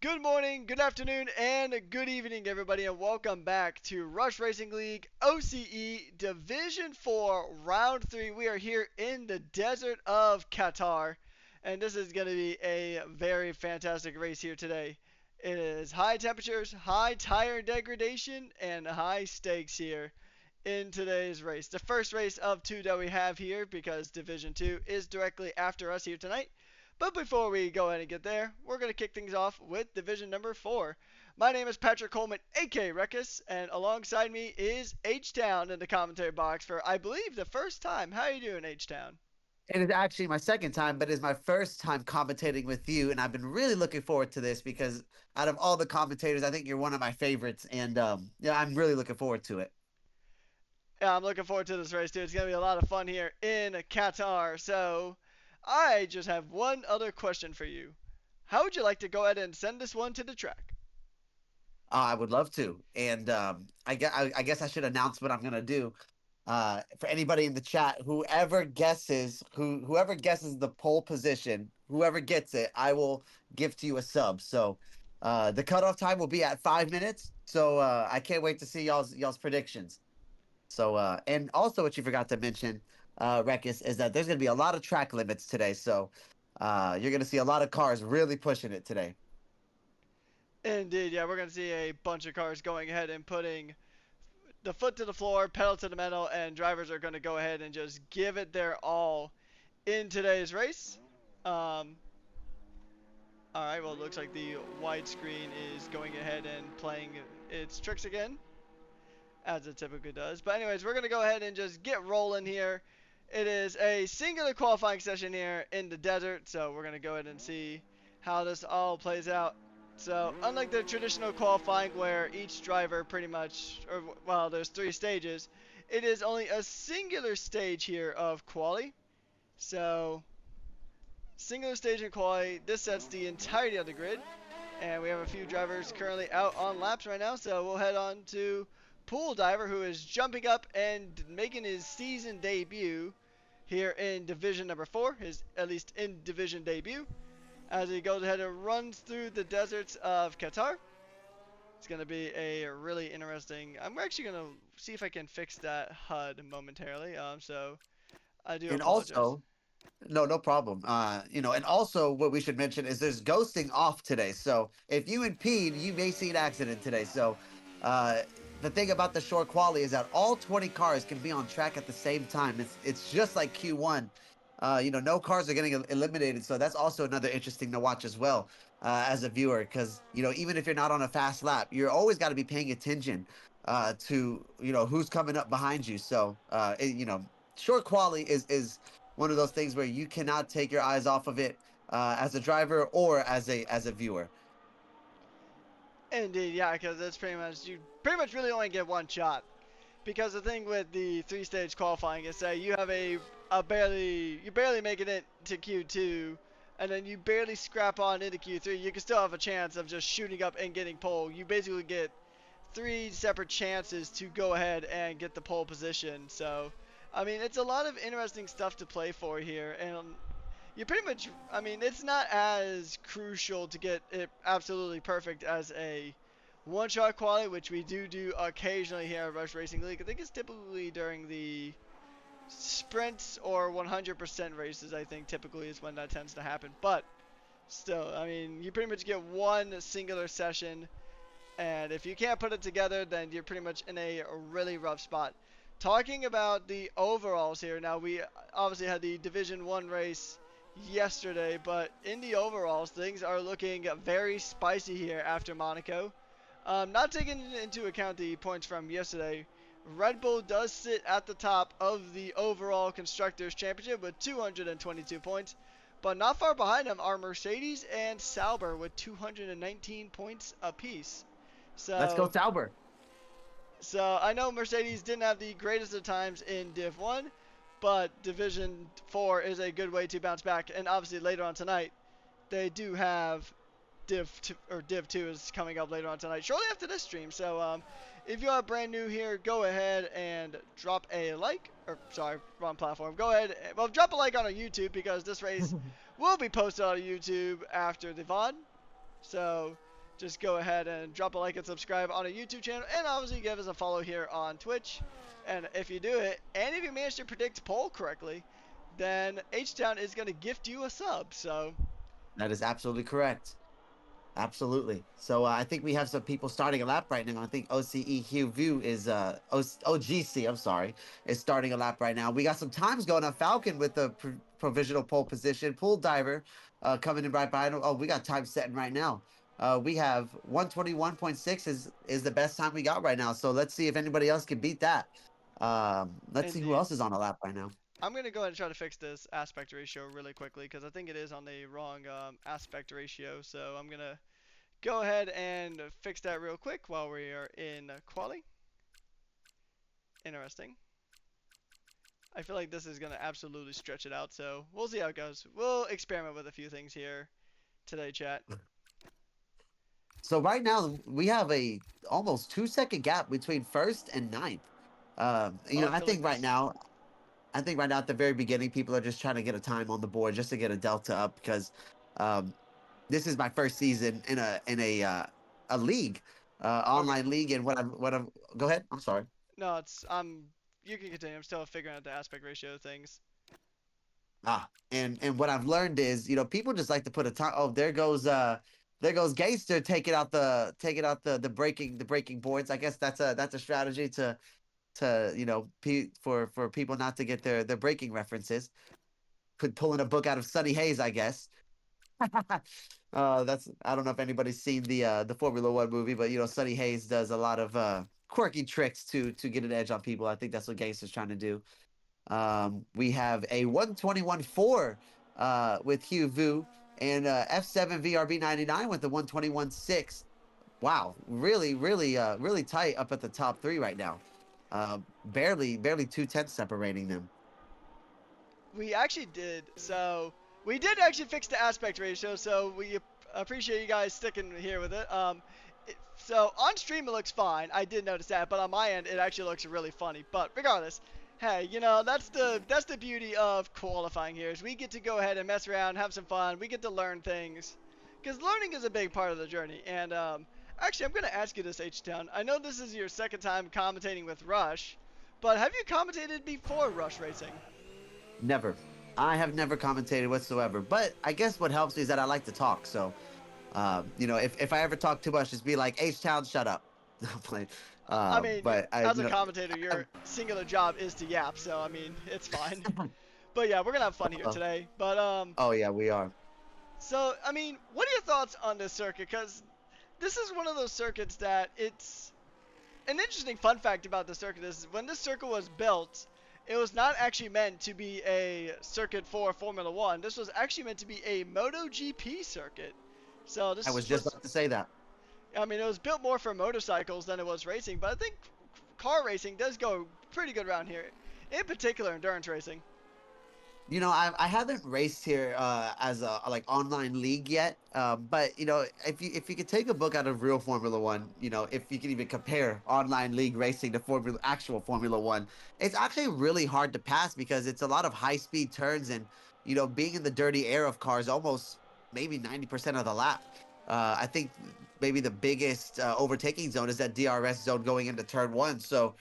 Good morning, good afternoon, and good evening, everybody, and welcome back to Rush Racing League OCE Division 4 Round 3. We are here in the desert of Qatar, and this is going to be a very fantastic race here today. It is high temperatures, high tire degradation, and high stakes here in today's race. The first race of two that we have here, because Division 2 is directly after us here tonight. But before we go ahead and get there, we're going to kick things off with division number 4. My name is Patrick Coleman, aka Rekus, and alongside me is H-Town in the commentary box for, I believe, the first time. How are you doing, H-Town? It is actually my second time, but it's my first time commentating with you, and I've been really looking forward to this because out of all the commentators, I think you're one of my favorites, and yeah, I'm really looking forward to it. Yeah, I'm looking forward to this race, too. It's going to be a lot of fun here in Qatar. So, I just have one other question for you. How would you like to go ahead and send this one to the track? I would love to, and I guess I should announce what I'm gonna do. For anybody in the chat, whoever guesses the pole position, whoever gets it, I will give to you a sub. So, the cutoff time will be at 5 minutes. So I can't wait to see y'all's predictions. So, and also what you forgot to mention, Rekis, is that there's going to be a lot of track limits today. So, you're going to see a lot of cars really pushing it today. Indeed, yeah, we're going to see a bunch of cars going ahead and putting the foot to the floor, pedal to the metal, and drivers are going to go ahead and just give it their all in today's race. Um, all right, well, it looks like the widescreen is going ahead and playing its tricks again, as it typically does. But anyways, we're going to go ahead and just get rolling here. It is a singular qualifying session here in the desert, so we're going to go ahead and see how this all plays out. So, unlike the traditional qualifying where each driver pretty much, or well, there's three stages, it is only a singular stage here of quali. So, singular stage in quali, this sets the entirety of the grid. And we have a few drivers currently out on laps right now, so we'll head on to Pool Diver, who is jumping up and making his season debut here in Division number 4, his at least in Division debut, as he goes ahead and runs through the deserts of Qatar. It's going to be a really interesting. I'm actually going to see if I can fix that HUD momentarily. So I do And apologize. also, no problem. And also what we should mention is there's ghosting off today. So if you impede, you may see an accident today. So, uh, the thing about the short quali is that all 20 cars can be on track at the same time. It's just like Q1. No cars are getting eliminated, so that's also another interesting to watch as well, as a viewer, because even if you're not on a fast lap, you're always got to be paying attention to who's coming up behind you. So short quali is one of those things where you cannot take your eyes off of it, as a driver or as a viewer. Indeed, yeah, because it's pretty much you pretty much really only get one shot. Because the thing with the three-stage qualifying is that you have a barely you barely make it into Q2, and then you barely scrap on into Q3. You can still have a chance of just shooting up and getting pole. You basically get three separate chances to go ahead and get the pole position. So, I mean, it's a lot of interesting stuff to play for here, and you pretty much, I mean, it's not as crucial to get it absolutely perfect as a one-shot quality, which we do occasionally here at Rush Racing League. I think it's typically during the sprints or 100% races, I think typically is when that tends to happen. But still, I mean, you pretty much get one singular session, and if you can't put it together, then you're pretty much in a really rough spot. Talking about the overalls here, now we obviously had the Division 1 race yesterday, but in the overalls, things are looking very spicy here after Monaco. Not taking into account the points from yesterday, Red Bull does sit at the top of the overall Constructors' Championship with 222 points, but not far behind them are Mercedes and Sauber with 219 points apiece. Let's go So, Sauber. so I know Mercedes didn't have the greatest of times in Div 1, but Division 4 is a good way to bounce back. And obviously later on tonight, they do have Div 2 is coming up later on tonight, shortly after this stream. So if you are brand new here, go ahead and drop a like, or sorry, wrong platform. Go ahead, well, drop a like on our YouTube because this race will be posted on YouTube after the VOD. So just go ahead and drop a like and subscribe on our YouTube channel, and obviously give us a follow here on Twitch. And if you do it, and if you manage to predict poll correctly, then H-Town is going to gift you a sub. So That is absolutely correct. Absolutely. So I think we have some people starting a lap right now. I think OCE View is OGC. I'm sorry, is starting a lap right now. We got some times going on. Falcon with the provisional pole position. Pool diver coming in right behind him. Oh, we got time setting right now. We have 121.6 is the best time we got right now. So let's see if anybody else can beat that. Let's see who indeed. else is on a lap right now. I'm going to go ahead and try to fix this aspect ratio really quickly because I think it is on the wrong aspect ratio. So I'm going to go ahead and fix that real quick while we are in quali. Interesting. I feel like this is going to absolutely stretch it out, so we'll see how it goes. We'll experiment with a few things here today, chat. So right now we have a almost 2 second gap between first and ninth. Oh, I I feel like think right this. now, at the very beginning, people are just trying to get a time on the board just to get a delta up because um, this is my first season in a league, Okay. online league, and what I'm. Go ahead. I'm sorry. No, it's you can continue. I'm still figuring out the aspect ratio things. And what I've learned is, people just like to put a time. Oh, there goes Gangster taking out the breaking boards. I guess that's a strategy to for people not to get their breaking references. Pulling a book out of Sunny Hayes, I guess. That's I don't know if anybody's seen the Formula One movie, but Sunny Hayes does a lot of quirky tricks to get an edge on people. I think that's what Gangster's trying to do. We have a 121.4 with Hugh Vu and F7 VRB 99 with the 121.6. Wow, really, really, really tight up at the top three right now. Barely 2/10 separating them. We actually did. So we did actually fix the aspect ratio. So we appreciate you guys sticking here with it. So on stream it looks fine. I did notice that, but on my end it actually looks really funny. But regardless, hey, that's the beauty of qualifying here is we get to go ahead and mess around, have some fun. We get to learn things, because learning is a big part of the journey. And actually, I'm gonna ask you this, H Town. I know this is your second time commentating with Rush, but have you commentated before Rush Racing? Never. I have never commentated whatsoever. But I guess what helps me is that I like to talk. So, if I ever talk too much, just be like, H Town, shut up. I'm playing. I mean, But as a commentator, your singular job is to yap, so I mean, it's fine. But yeah, we're gonna have fun here uh, today. But oh yeah, we are. so I mean, what are your thoughts on this circuit? Because this is one of those circuits that it's an interesting fun fact about the circuit is when this circuit was built, it was not actually meant to be a circuit for Formula One. This was actually meant to be a MotoGP circuit. So I this was just was, about to say that. I mean, it was built more for motorcycles than it was racing, but I think car racing does go pretty good around here. In particular, endurance racing. I haven't raced here as a like online league yet. But if you could take a book out of real Formula One, if you can even compare online league racing to actual Formula One, it's actually really hard to pass because it's a lot of high speed turns and being in the dirty air of cars almost maybe 90% of the lap. I think maybe the biggest overtaking zone is that DRS zone going into turn one. So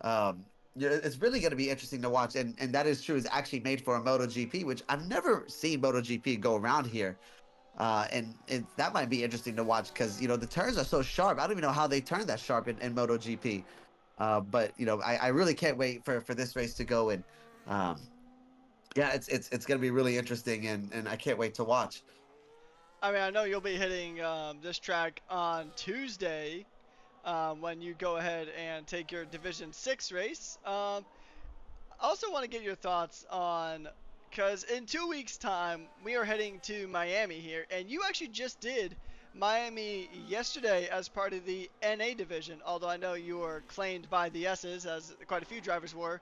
um, yeah, it's really going to be interesting to watch, and that is true. It's actually made for a MotoGP, which I've never seen MotoGP go around here, and that might be interesting to watch because the turns are so sharp. I don't even know how they turn that sharp in MotoGP, but I really can't wait for this race to go, and um, yeah, it's going to be really interesting, and I can't wait to watch. I mean, I know you'll be hitting this track on Tuesday when you go ahead and take your Division 6 race. I also want to get your thoughts on, because in 2 weeks' time we are heading to Miami here, and you actually just did Miami yesterday as part of the NA division. Although I know you were claimed by the S's, as quite a few drivers were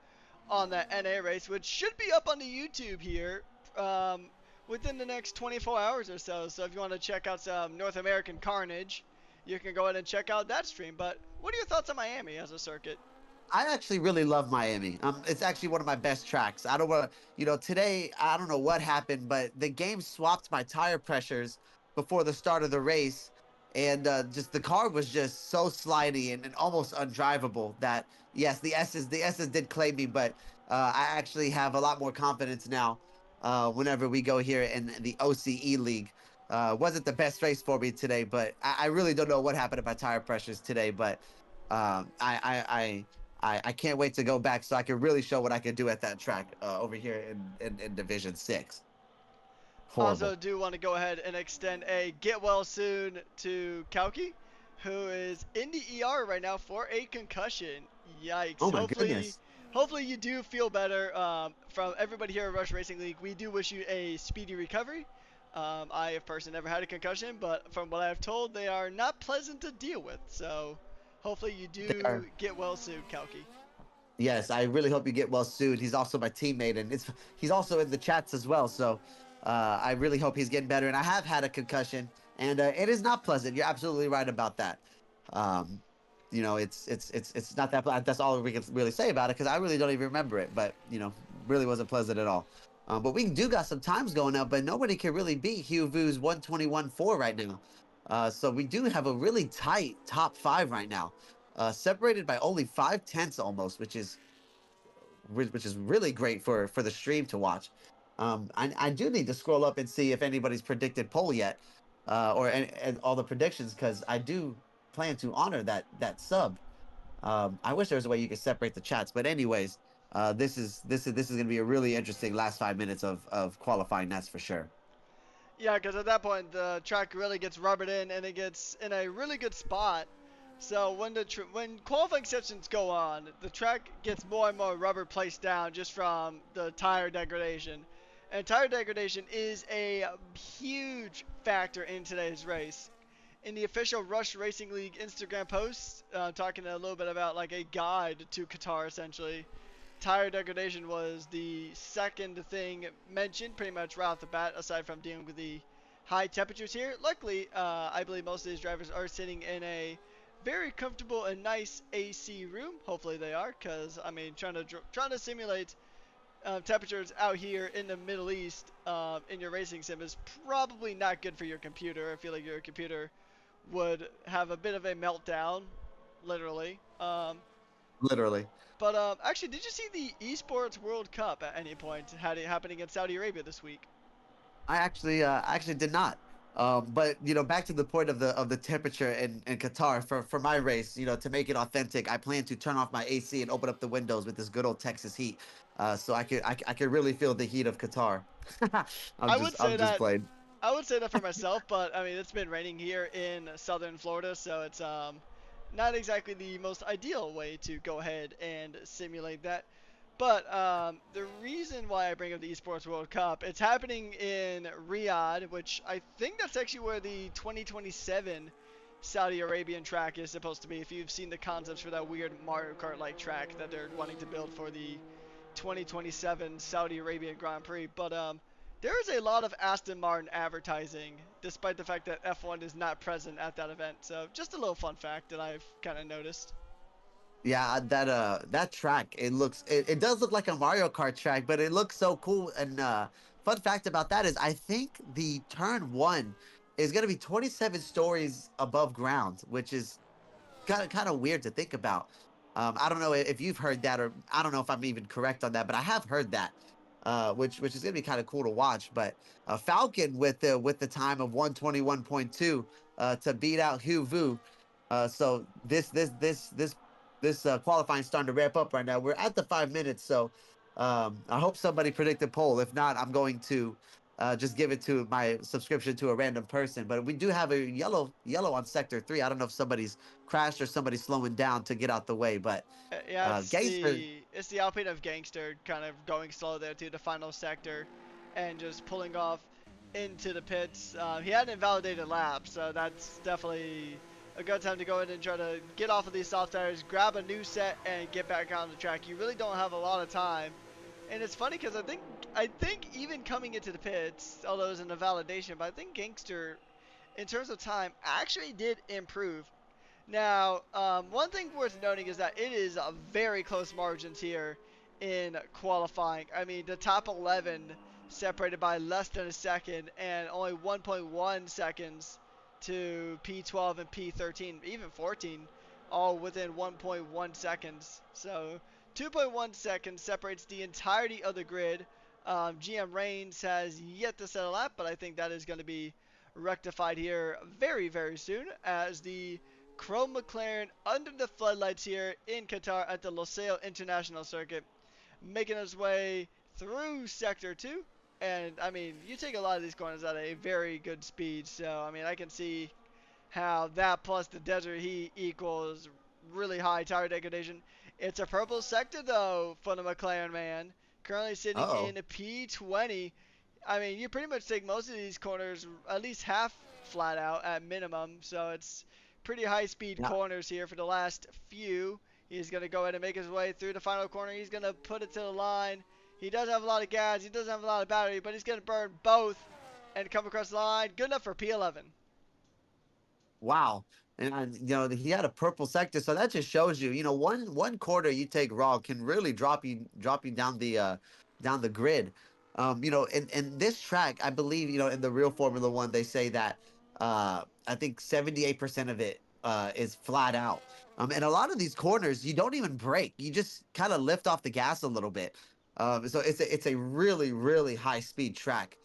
on that NA race, which should be up on the YouTube here um, within the next 24 hours or so. So if you want to check out some North American carnage, you can go ahead and check out that stream. But what are your thoughts on Miami as a circuit? I actually really love Miami. It's actually one of my best tracks. I don't want to, today, I don't know what happened, but the game swapped my tire pressures before the start of the race. and just the car was just so slidey and almost undrivable that yes, the S's did claim me, but I actually have a lot more confidence now whenever we go here in the OCE league. Wasn't the best race for me today, but I really don't know what happened to my tire pressures today, but I can't wait to go back so I can really show what I can do at that track over here in Division 6. Horrible. Also, do want to go ahead and extend a get well soon to Kauki, who is in the ER right now for a concussion. Yikes! Oh my Hopefully, goodness. hopefully you do feel better. From everybody here at Rush Racing League, we do wish you a speedy recovery. I have personally never had a concussion, but from what I've told, they are not pleasant to deal with. So, hopefully you They do are. get well soon, Kauki. Yes, I really hope you get well soon. He's also my teammate, and he's also in the chats as well. So I really hope he's getting better. And I have had a concussion, and it is not pleasant. You're absolutely right about that. Um, it's not that. That's all we can really say about it because I really don't even remember it. But really wasn't pleasant at all. But we do got some times going up, but nobody can really beat Hugh Vu's 121.4 right now. So we do have a really tight top five right now, separated by only 5/10 almost, which is really great for the stream to watch. I do need to scroll up and see if anybody's predicted poll yet, and all the predictions because I do plan to honor that sub. I wish there was a way you could separate the chats, but anyways, this is going to be a really interesting last 5 minutes of qualifying. That's for sure. Yeah, because at that point the track really gets rubbered in, and it gets in a really good spot. So when qualifying sessions go on, the track gets more and more rubber placed down just from the tire degradation, and tire degradation is a huge factor in today's race. In the official Rush Racing League Instagram post, talking a little bit about like a guide to Qatar essentially, tire degradation was the second thing mentioned pretty much right off the bat, aside from dealing with the high temperatures here. Luckily, I believe most of these drivers are sitting in a very comfortable and nice AC room. Hopefully they are, because I mean, trying to simulate temperatures out here in the Middle East in your racing sim is probably not good for your computer. I feel like your computer would have a bit of a meltdown, literally. Literally. But actually, did you see the Esports World Cup at any point? Had it happening in Saudi Arabia this week? I actually did not. But back to the point of the temperature in Qatar for my race, to make it authentic, I plan to turn off my AC and open up the windows with this good old Texas heat, so I could really feel the heat of Qatar. I'm I just would say I'm just that playing. I would say that for myself, but I mean it's been raining here in southern Florida, so it's not exactly the most ideal way to go ahead and simulate that. But the reason why I bring up the Esports World Cup, it's happening in Riyadh, which I think that's actually where the 2027 Saudi Arabian track is supposed to be. If you've seen the concepts for that weird Mario Kart-like track that they're wanting to build for the 2027 Saudi Arabian Grand Prix, but there is a lot of Aston Martin advertising, despite the fact that F1 is not present at that event. So just a little fun fact that I've kind of noticed. Yeah, that track, it does look like a Mario Kart track, but it looks so cool. And fun fact about that is I think the turn one is gonna be 27 stories above ground, which is kind of weird to think about. I don't know if you've heard that, or I don't know if I'm even correct on that, but I have heard that, which is gonna be kind of cool to watch. But Falcon with the time of 121.2 to beat out Hu Vu. So this qualifying starting to wrap up right now. We're at the 5 minutes, so I hope somebody predicted poll. If not, I'm going to just give it to my subscription to a random person. But we do have a yellow on sector 3. I don't know if somebody's crashed or somebody's slowing down to get out the way, but Yeah, it's Gangster. the Alpine of Gangster kind of going slow there to the final sector, and just pulling off into the pits. He had an invalidated lap, so that's definitely a good time to go in and try to get off of these soft tires, grab a new set, and get back on the track. You really don't have a lot of time, and it's funny because I think even coming into the pits, although it was an invalidation, but I think Gangster, in terms of time, actually did improve. Now, one thing worth noting is that it is a very close margins here in qualifying. I mean, the top 11 separated by less than a second, and only 1.1 seconds to P12 and P13, even 14, all within 1.1 seconds. So 2.1 seconds separates the entirety of the grid. GM Reigns has yet to set a lap, but I think that is going to be rectified here very, very soon as the Chrome McLaren under the floodlights here in Qatar at the Losail International Circuit, making its way through Sector 2. And, I mean, you take a lot of these corners at a very good speed. So, I mean, I can see how that plus the desert heat equals really high tire degradation. It's a purple sector, though, for the McLaren man. Currently sitting Uh-oh. in P20. I mean, you pretty much take most of these corners at least half flat out at minimum. So it's pretty high speed Now, corners here for the last few. He's going to go ahead and make his way through the final corner. He's going to put it to the line. He does have a lot of gas. He doesn't have a lot of battery, but he's going to burn both and come across the line. Good enough for P11. wow. And he had a purple sector, so that just shows you, one quarter you take raw can really drop you down the grid. In this track, I believe, in the real Formula One, they say that I think 78% of it is flat out. And a lot of these corners, you don't even brake. You just kind of lift off the gas a little bit. So it's a really, really high speed track.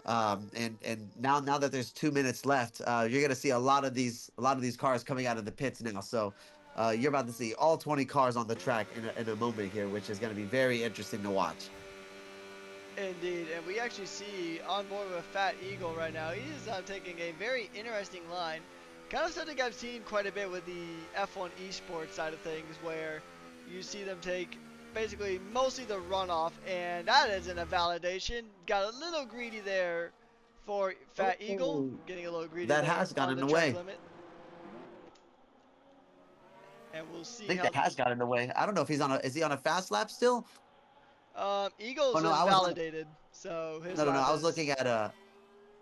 And now that there's 2 minutes left, you're gonna see a lot of these cars coming out of the pits now. So you're about to see all 20 cars on the track in a moment here, which is gonna be very interesting to watch. Indeed, and we actually see on board with Fat Eagle right now. He is taking a very interesting line. Kind of something I've seen quite a bit with the F1 esports side of things, where you see them take basically mostly the runoff, and that isn't a validation. Got a little greedy there for Fat Eagle, Oh, getting a little greedy that there has got on in the the track way. limit. And we'll I see think how that has got in the way. I don't know if is he on a fast lap still? Oh Eagles no, is I was on. validated, so his No. lap I was is. looking at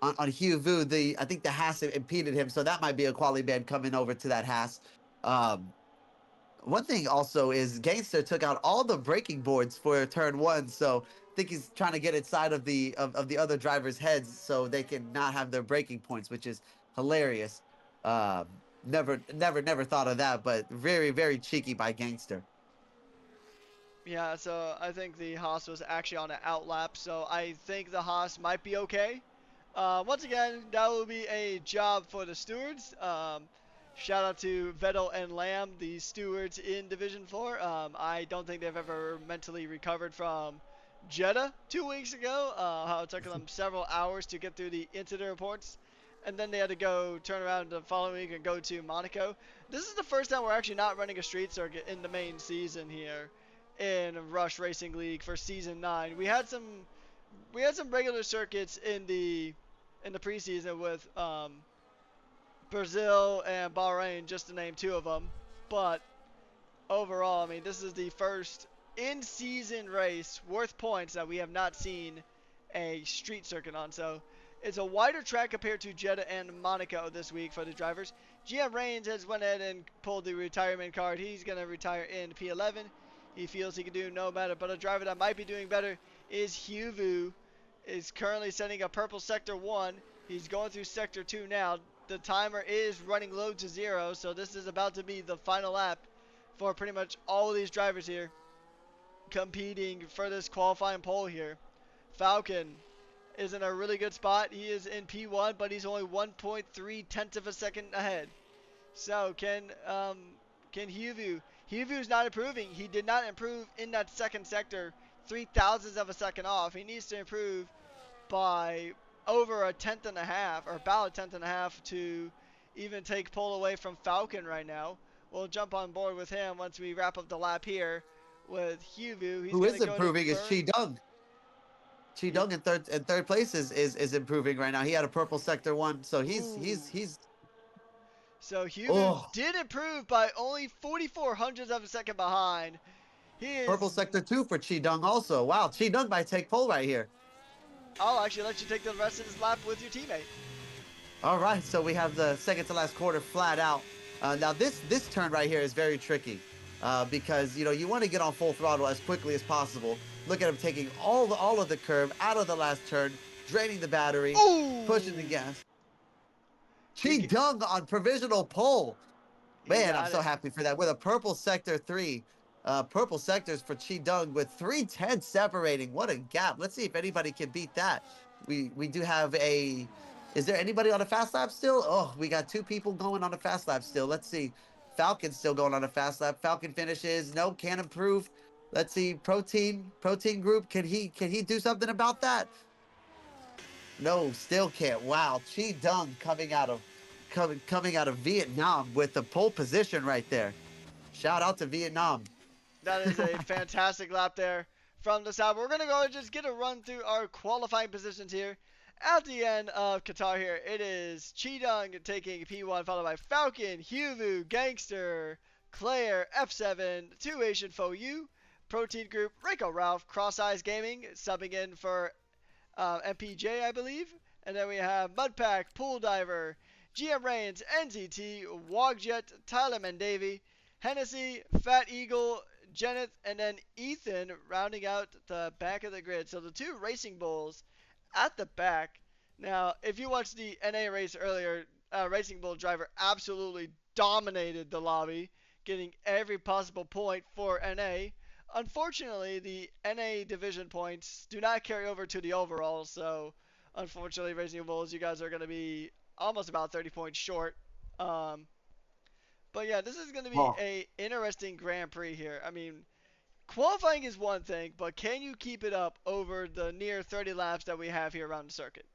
on Hugh Vu. I think the Haas impeded him, so that might be a quality ban coming over to that Haas. Um, One thing also is Gangster took out all the braking boards for turn one, so I think he's trying to get inside of the other drivers' heads so they can not have their braking points, which is hilarious. Um, never thought of that, but very, very cheeky by Gangster. Yeah, so I think the Haas was actually on an outlap, so I think the Haas might be okay. Once again, that will be a job for the stewards. Shout out to Vettel and Lamb, the stewards in Division 4. I don't think they've ever mentally recovered from Jeddah 2 weeks ago. How it took them several hours to get through the incident reports. And then they had to go turn around the following week and go to Monaco. This is the first time we're actually not running a street circuit in the main season here in Rush Racing League for season 9. We had some regular circuits in the preseason with Brazil and Bahrain, just to name two of them. But overall, I mean, this is the first in-season race worth points that we have not seen a street circuit on. So it's a wider track compared to Jeddah and Monaco this week for the drivers. GM Reigns has went ahead and pulled the retirement card. He's going to retire in P11. He feels he can do no better, but a driver that might be doing better is Hugh Vu. Is currently setting a purple sector 1. He's going through sector 2 now. The timer is running low to 0, so this is about to be the final lap for pretty much all of these drivers here competing for this qualifying pole here. Falcon is in a really good spot. He is in P1, but he's only 1.3 tenths of a second ahead. So can Hugh is not improving. He did not improve in that second sector, 0.003 of a second off. He needs to improve by over a tenth and a half, or about a tenth and a half, to even take pole away from Falcon right now. We'll jump on board with him once we wrap up the lap here with Hugh. He's Who going is to go to improving is burn. Chi Dung. Chi He, Dung in third place is improving right now. He had a purple sector 1, so ooh. he's So Hugh oh did improve by only 44 hundredths of a second behind. He purple is. sector 2 for Chi Dung also. Wow, Chi Dung might take pole right here. I'll actually let you take the rest of this lap with your teammate. All right, so we have the second to last quarter flat out. Now this turn right here is very tricky because you want to get on full throttle as quickly as possible. Look at him taking all of the curve out of the last turn, draining the battery, Ooh! pushing the gas. He Chi Dung on provisional pole. he Man, I'm got so it. happy for that. With a purple sector 3. Purple sectors for Chi Dung with 310 separating. What a gap. Let's see if anybody can beat that. We do have a. Is there anybody on a fast lap still? Oh, we got 2 people going on a fast lap still. Let's see. Falcon's still going on a fast lap. Falcon finishes. No, can't improve. Let's see. Protein group. Can he do something about that? No, still can't. Wow, Chi Dung coming out of Vietnam with the pole position right there. Shout out to Vietnam. That is a fantastic lap there from the south. We're going to go and just get a run through our qualifying positions here. At the end of Qatar here, it is Cheetang taking P1, followed by Falcon, Hulu, Gangster, Claire, F7, 2 Asian Fo Yu, Protein Group, Rico Ralph, Cross Eyes Gaming, subbing in for MPJ, I believe. And then we have Mudpack, Pool Diver, GM Reigns, NZT, Wogjet, Tyler Mendavy, Hennessy, Fat Eagle, Jenneth, and then Ethan rounding out the back of the grid. So the 2 Racing Bulls at the back. Now, if you watched the NA race earlier, Racing Bull driver absolutely dominated the lobby, getting every possible point for NA. Unfortunately, the NA division points do not carry over to the overall, so unfortunately, Racing Bulls, you guys are going to be almost about 30 points short. Um, but yeah, this is going to be Oh, a interesting Grand Prix here. I mean, qualifying is one thing, but can you keep it up over the near 30 laps that we have here around the circuit?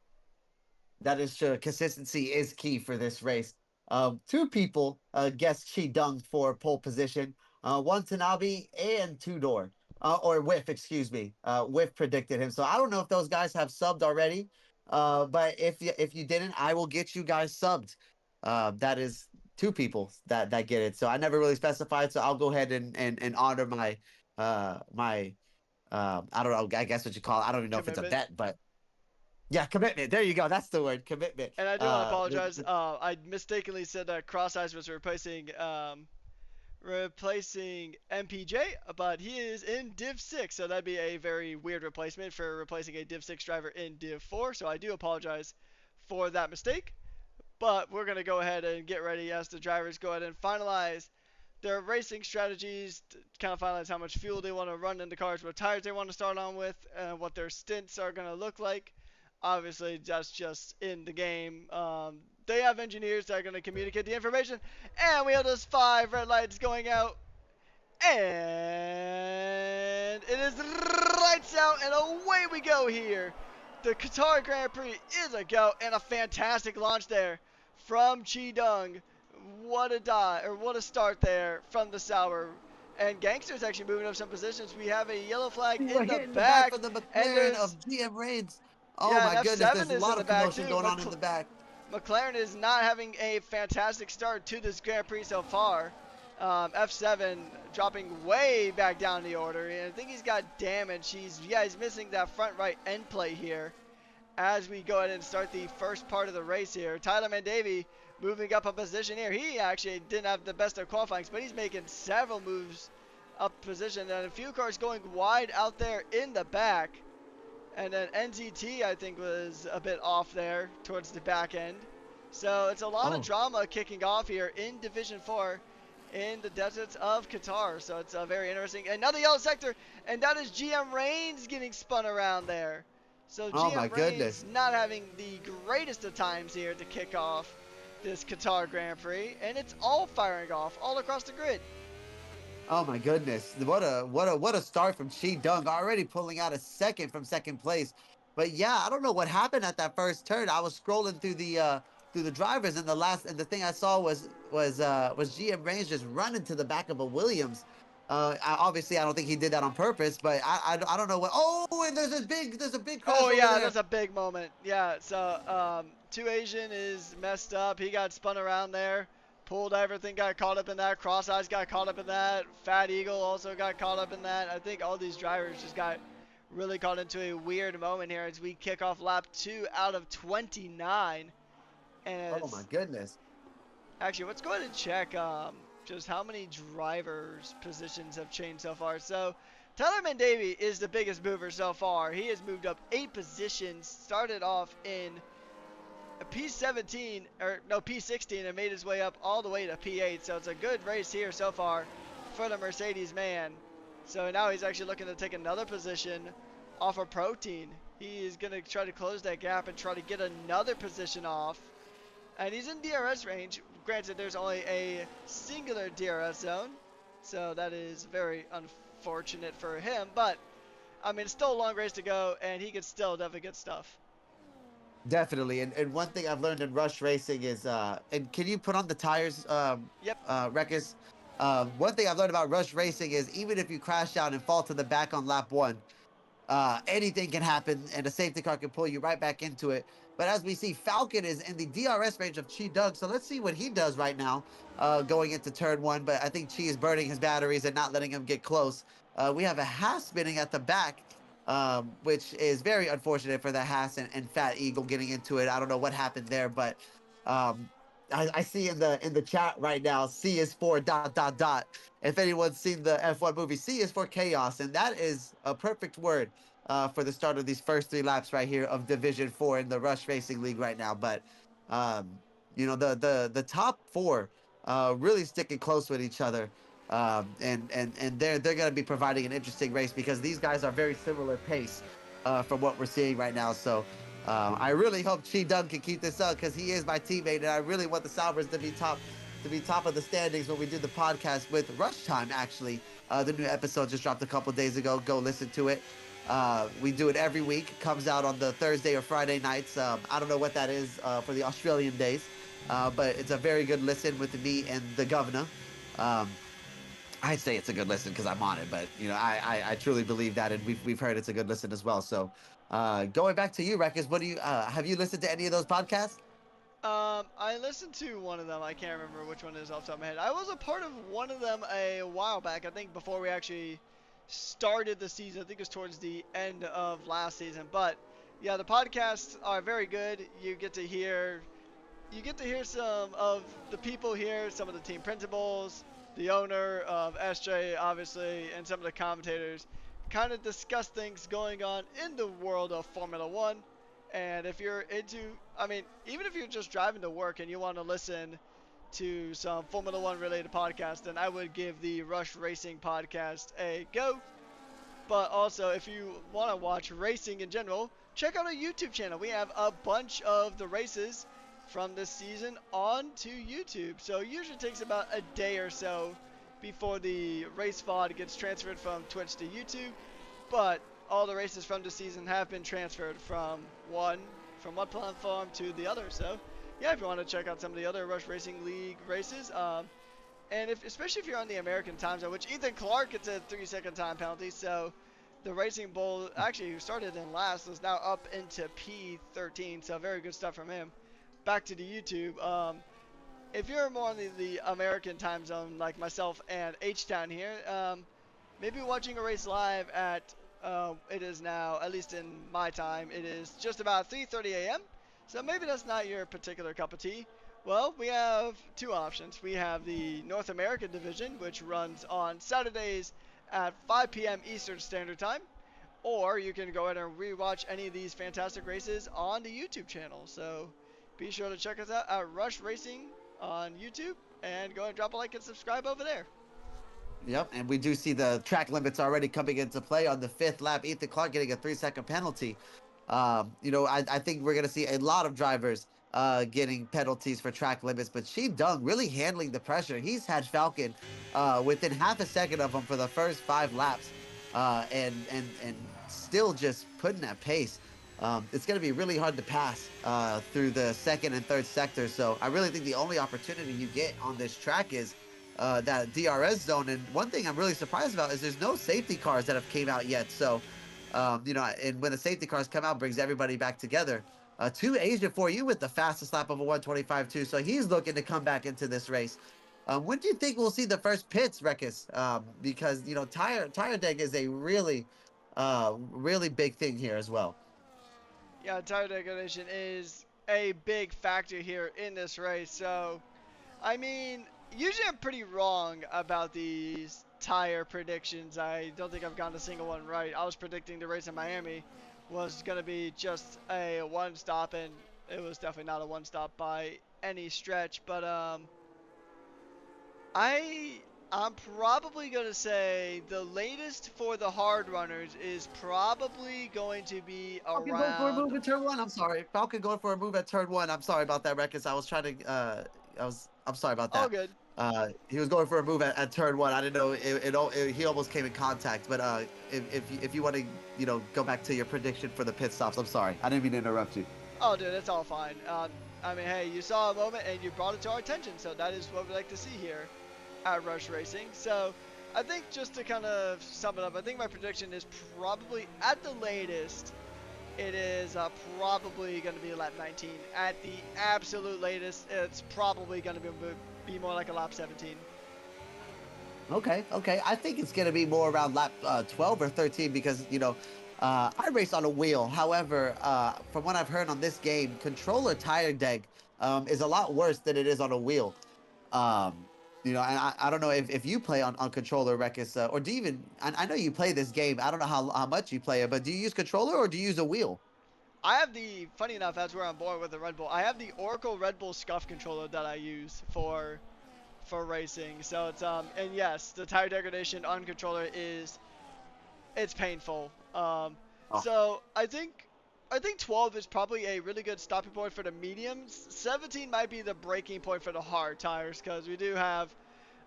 that is true. Consistency is key for this race. 2 people guessed Chi Dung for pole position. One Tanabe and Tudor. Or Whiff, excuse me. Whiff predicted him. So I don't know if those guys have subbed already. But if you didn't, I will get you guys subbed. That is 2 people that get it. So I never really specified. So I'll go ahead and honor my I don't know. I guess what you call it. I don't even know if it's a Commitment. bet, but yeah, commitment. There you go. That's the word, commitment. And I do want to apologize. I mistakenly said that Cross Eyes was replacing MPJ, but he is in Div 6, so that'd be a very weird replacement for replacing a Div 6 driver in Div 4, so I do apologize for that mistake. But we're going to go ahead and get ready as the drivers go ahead and finalize their racing strategies, to kind of finalize how much fuel they want to run in the cars, what tires they want to start on with, and what their stints are going to look like. Obviously, that's just in the game. They have engineers that are going to communicate the information. And we have those 5 red lights going out. And it is lights out, and away we go here. The Qatar Grand Prix is a go, and a fantastic launch there from Chi Dung. What a what a start there from the Sauber. And Gangster's actually moving up some positions. We have a yellow flag We were in the hitting the back back, of the and McLaren there's of GM Reigns. Oh yeah, my and goodness, F7 there's a is in lot the of back commotion too. going on in the back. McLaren is not having a fantastic start to this Grand Prix so far. F7 dropping way back down the order, and I think he's got damage. He's missing that front right end plate here. As we go ahead and start the first part of the race here, Tyler Mandavy moving up a position here. He actually didn't have the best of qualifying, but he's making several moves up position, and a few cars going wide out there in the back. And then NZT, I think, was a bit off there towards the back end. So it's a lot of Oh, drama kicking off here in Division 4 in the deserts of Qatar. So it's very interesting. Another yellow sector, and that is GM Reigns getting spun around there. So oh my GM Reigns goodness. not having the greatest of times here to kick off this Qatar Grand Prix. And it's all firing off all across the grid. Oh my goodness. What a start from Chi Dung, already pulling out a second from second place. But yeah, I don't know what happened at that first turn. I was scrolling through the drivers, and the thing I saw was GM Reigns just running to the back of a Williams. Obviously I don't think he did that on purpose, but I don't know what. Oh, and there's a big crash Oh over yeah, there. that's a big moment. Yeah, so 2 Asian is messed up. He got spun around there. Pool everything got caught up in that. Cross Eyes got caught up in that. Fat Eagle also got caught up in that. I think all these drivers just got really caught into a weird moment here as we kick off lap 2 out of 29. And Oh my it's goodness. actually, let's go ahead and check just how many drivers' positions have changed so far. So Tyler Mendavy is the biggest mover so far. He has moved up 8 positions, started off in a P17 or no P16 and made his way up all the way to P8. So it's a good race here so far for the Mercedes man. So now he's actually looking to take another position off of Protein. He is going to try to close that gap and try to get another position off. And he's in DRS range. Granted, there's only a singular DRS zone, so that is very unfortunate for him. But I mean, it's still a long race to go, and he can still definitely get stuff. Definitely. And one thing I've learned in rush racing is, and can you put on the tires, Yep. Rekus? One thing I've learned about rush racing is even if you crash down and fall to the back on lap one, anything can happen, and a safety car can pull you right back into it. But as we see, Falcon is in the DRS range of Chi Doug, so let's see what he does right now, going into turn one. But I think Chi is burning his batteries and not letting him get close. We have a Haas spinning at the back, which is very unfortunate for the Haas and Fat Eagle getting into it. I don't know what happened there, but um, I see in the chat right now, C is for ... If anyone's seen the F1 movie, C is for chaos, and that is a perfect word for the start of these first 3 laps right here of Division 4 in the Rush Racing League right now. But um, the top four really sticking close with each other, and they're going to be providing an interesting race because these guys are very similar pace from what we're seeing right now. So. I really hope Chi Dung can keep this up because he is my teammate, and I really want the Saubers to be top of the standings when we do the podcast with Rush Time. Actually, the new episode just dropped a couple days ago. Go listen to it. We do it every week. It comes out on the Thursday or Friday nights. I don't know what that is for the Australian days, but it's a very good listen with me and the governor. Um, I'd say it's a good listen because I'm on it, but I truly believe that, and we've heard it's a good listen as well. So, going back to you, Rekus, what do you have you listened to any of those podcasts? I listened to one of them. I can't remember which one it is off the top of my head. I was a part of one of them a while back. I think before we actually started the season. I think it was towards the end of last season. But yeah, the podcasts are very good. You get to hear some of the people here, some of the team principals, the owner of SJ, obviously, and some of the commentators kind of discuss things going on in the world of Formula One. And if you're into, I mean, even if you're just driving to work and you want to listen to some Formula One related podcasts, then I would give the Rush Racing podcast a go. But also, if you want to watch racing in general, check out our YouTube channel. We have a bunch of the races from this season onto YouTube. So it usually takes about a day or so before the race VOD gets transferred from Twitch to YouTube. But all the races from the season have been transferred from one platform to the other. So yeah, if you want to check out some of the other Rush Racing League races, and especially if you're on the American time zone, which Ethan Clark gets a 3-second time penalty, so the Racing Bull, actually, who started in last, is now up into P13, so very good stuff from him. Back to the YouTube. If you're more on the American time zone, like myself and H-Town here, maybe watching a race live at, it is now, at least in my time, it is just about 3:30 a.m., so maybe that's not your particular cup of tea. Well, we have two options. We have the North American division, which runs on Saturdays at 5 p.m. Eastern Standard Time, or you can go ahead and rewatch any of these fantastic races on the YouTube channel. So be sure to check us out at Rush Racing on YouTube, and go ahead and drop a like and subscribe over there. Yep, and we do see the track limits already coming into play on the 5th lap. Ethan Clark getting a 3-second penalty. I think we're going to see a lot of drivers getting penalties for track limits, but Sheep Dung really handling the pressure. He's had Falcon within half a second of him for the first 5 laps, and still just putting that pace. It's going to be really hard to pass through the 2nd and 3rd sectors. So I really think the only opportunity you get on this track is that DRS zone. And one thing I'm really surprised about is there's no safety cars that have came out yet. So, and when the safety cars come out, brings everybody back together. To Asia for you with the fastest lap of a 125 too. So he's looking to come back into this race. When do you think we'll see the first pits, Rekus? Because tire deck is a really big thing here as well. Yeah, tire degradation is a big factor here in this race. So, I mean, usually I'm pretty wrong about these tire predictions. I don't think I've gotten a single one right. I was predicting the race in Miami was going to be just a one stop, and it was definitely not a one stop by any stretch. But I I'm probably gonna say the latest for the hard runners is probably going to be Falcon going for a around. move at turn one. I'm sorry. Falcon going for a move at turn one. I'm sorry about that, Records. I was trying to. I'm sorry about All that. good. He was going for a move at turn one. I didn't know he almost came in contact. But if you want to go back to your prediction for the pit stops, I'm sorry. I didn't mean to interrupt you. Oh, dude, it's all fine. I mean, hey, you saw a moment and you brought it to our attention, so that is what we like to see here at Rush Racing. So, I think just to kind of sum it up, I think my prediction is probably at the latest, it is probably going to be a lap 19. At the absolute latest, it's probably going to be more like a lap 17. Okay. I think it's going to be more around lap 12 or 13 because, I race on a wheel. However, from what I've heard on this game, controller tire deg is a lot worse than it is on a wheel. Um, and I don't know if you play on controller, Rekis, or do you even, I know you play this game. I don't know how much you play it, but do you use controller or do you use a wheel? I have the, funny enough, as we're on board with the Red Bull, I have the Oracle Red Bull Scuff controller that I use for racing. So it's and yes, the tire degradation on controller is it's painful. Oh, So I think 12 is probably a really good stopping point for the mediums. 17 might be the breaking point for the hard tires because we do have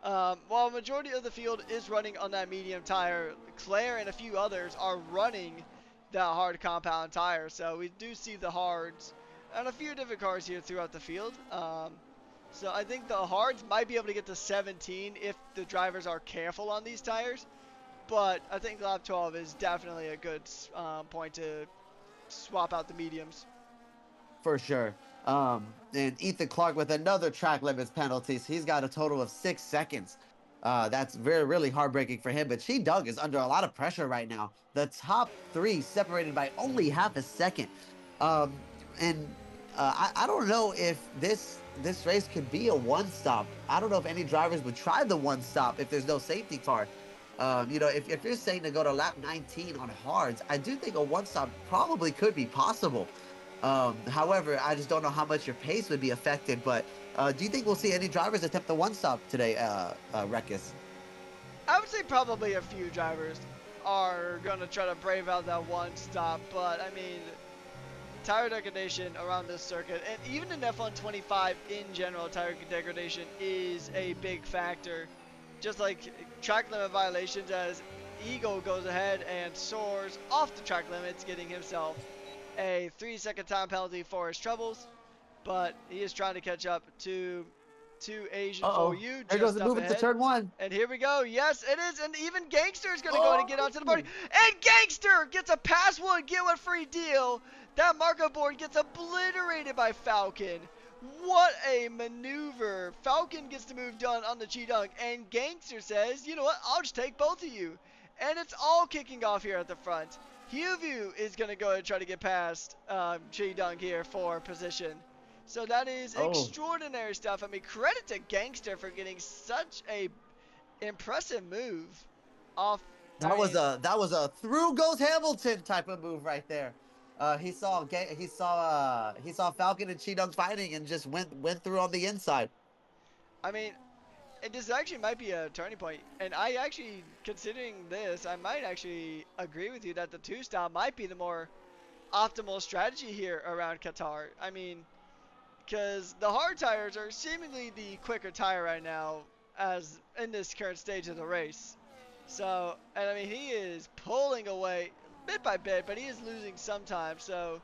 while a majority of the field is running on that medium tire, Claire and a few others are running that hard compound tire. So we do see the hards and a few different cars here throughout the field. So I think the hards might be able to get to 17 if the drivers are careful on these tires. But I think lap 12 is definitely a good point to swap out the mediums. for sure. And Ethan Clark with another track limits penalties. He's got a total of 6 seconds. That's really heartbreaking for him. But She Dug is under a lot of pressure right now. The top three separated by only half a second. Um, and I don't know if this race could be a one stop. I don't know if any drivers would try the one stop if there's no safety car. If you're saying to go to lap 19 on hards, I do think a one stop probably could be possible. However, I just don't know how much your pace would be affected. But do you think we'll see any drivers attempt the one stop today, Rekis? I would say probably a few drivers are going to try to brave out that one stop. But, I mean, tire degradation around this circuit, and even in F125 in general, tire degradation is a big factor. Just like track limit violations, as Eagle goes ahead and soars off the track limits, getting himself a 3-second time penalty for his troubles. But he is trying to catch up to Asian for Uh-oh. you There goes just the up movement to ahead. turn one. And here we go. Yes, it is. And even Gangster is going to go ahead and get onto the party. Oh! And Gangster gets a pass one, get one free deal. That marker board gets obliterated by Falcon. What a maneuver. Falcon gets the move done on the Cheetah. And Gangster says, you know what, I'll just take both of you. And it's all kicking off here at the front. Hugh is going to go ahead and try to get past Cheetah here for position. So that is Oh. extraordinary stuff. I mean, credit to Gangster for getting such a impressive move off. I mean, That was a through goes Hamilton type of move right there. He saw Falcon and Cheetah fighting and just went through on the inside. I mean, and this actually might be a turning point. And I actually, considering this, I might actually agree with you that the two stop might be the more optimal strategy here around Qatar. I mean, because the hard tires are seemingly the quicker tire right now as in this current stage of the race. So, and I mean, he is pulling away bit by bit, but he is losing sometimes. So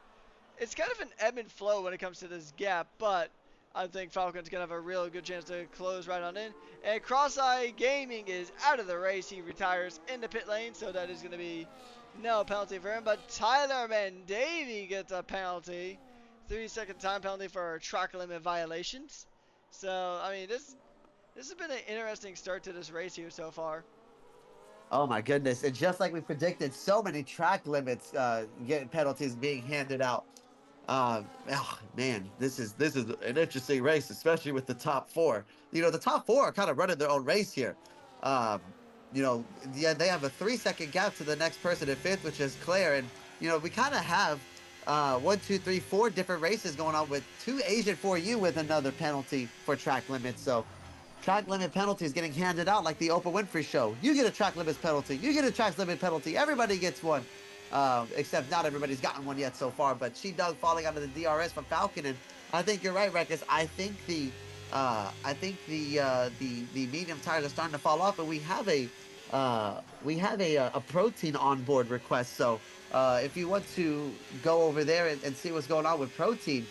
it's kind of an ebb and flow when it comes to this gap, but I think Falcon's going to have a real good chance to close right on in. And Cross-Eye Gaming is out of the race. He retires in the pit lane, so that is going to be no penalty for him. But Tyler Mandavy gets a penalty. 3-second time penalty for track limit violations. So, I mean, this has been an interesting start to this race here so far. Oh my goodness! And just like we predicted, so many track limits getting penalties being handed out. Oh, man, this is an interesting race, especially with the top four. The top four are kind of running their own race here. Um, yeah, they have a 3-second gap to the next person in fifth, which is Claire, and we kind of have one, two, three, four different races going on with two Asian for you with another penalty for track limits. So track limit penalties getting handed out like the Oprah Winfrey Show. You get a track limits penalty. You get a track limit penalty. Everybody gets one. Except not everybody's gotten one yet so far. But She Dug falling under the DRS from Falcon, and I think you're right, Rekus. I think the medium tires are starting to fall off, and we have a protein onboard request. So if you want to go over there and see what's going on with protein,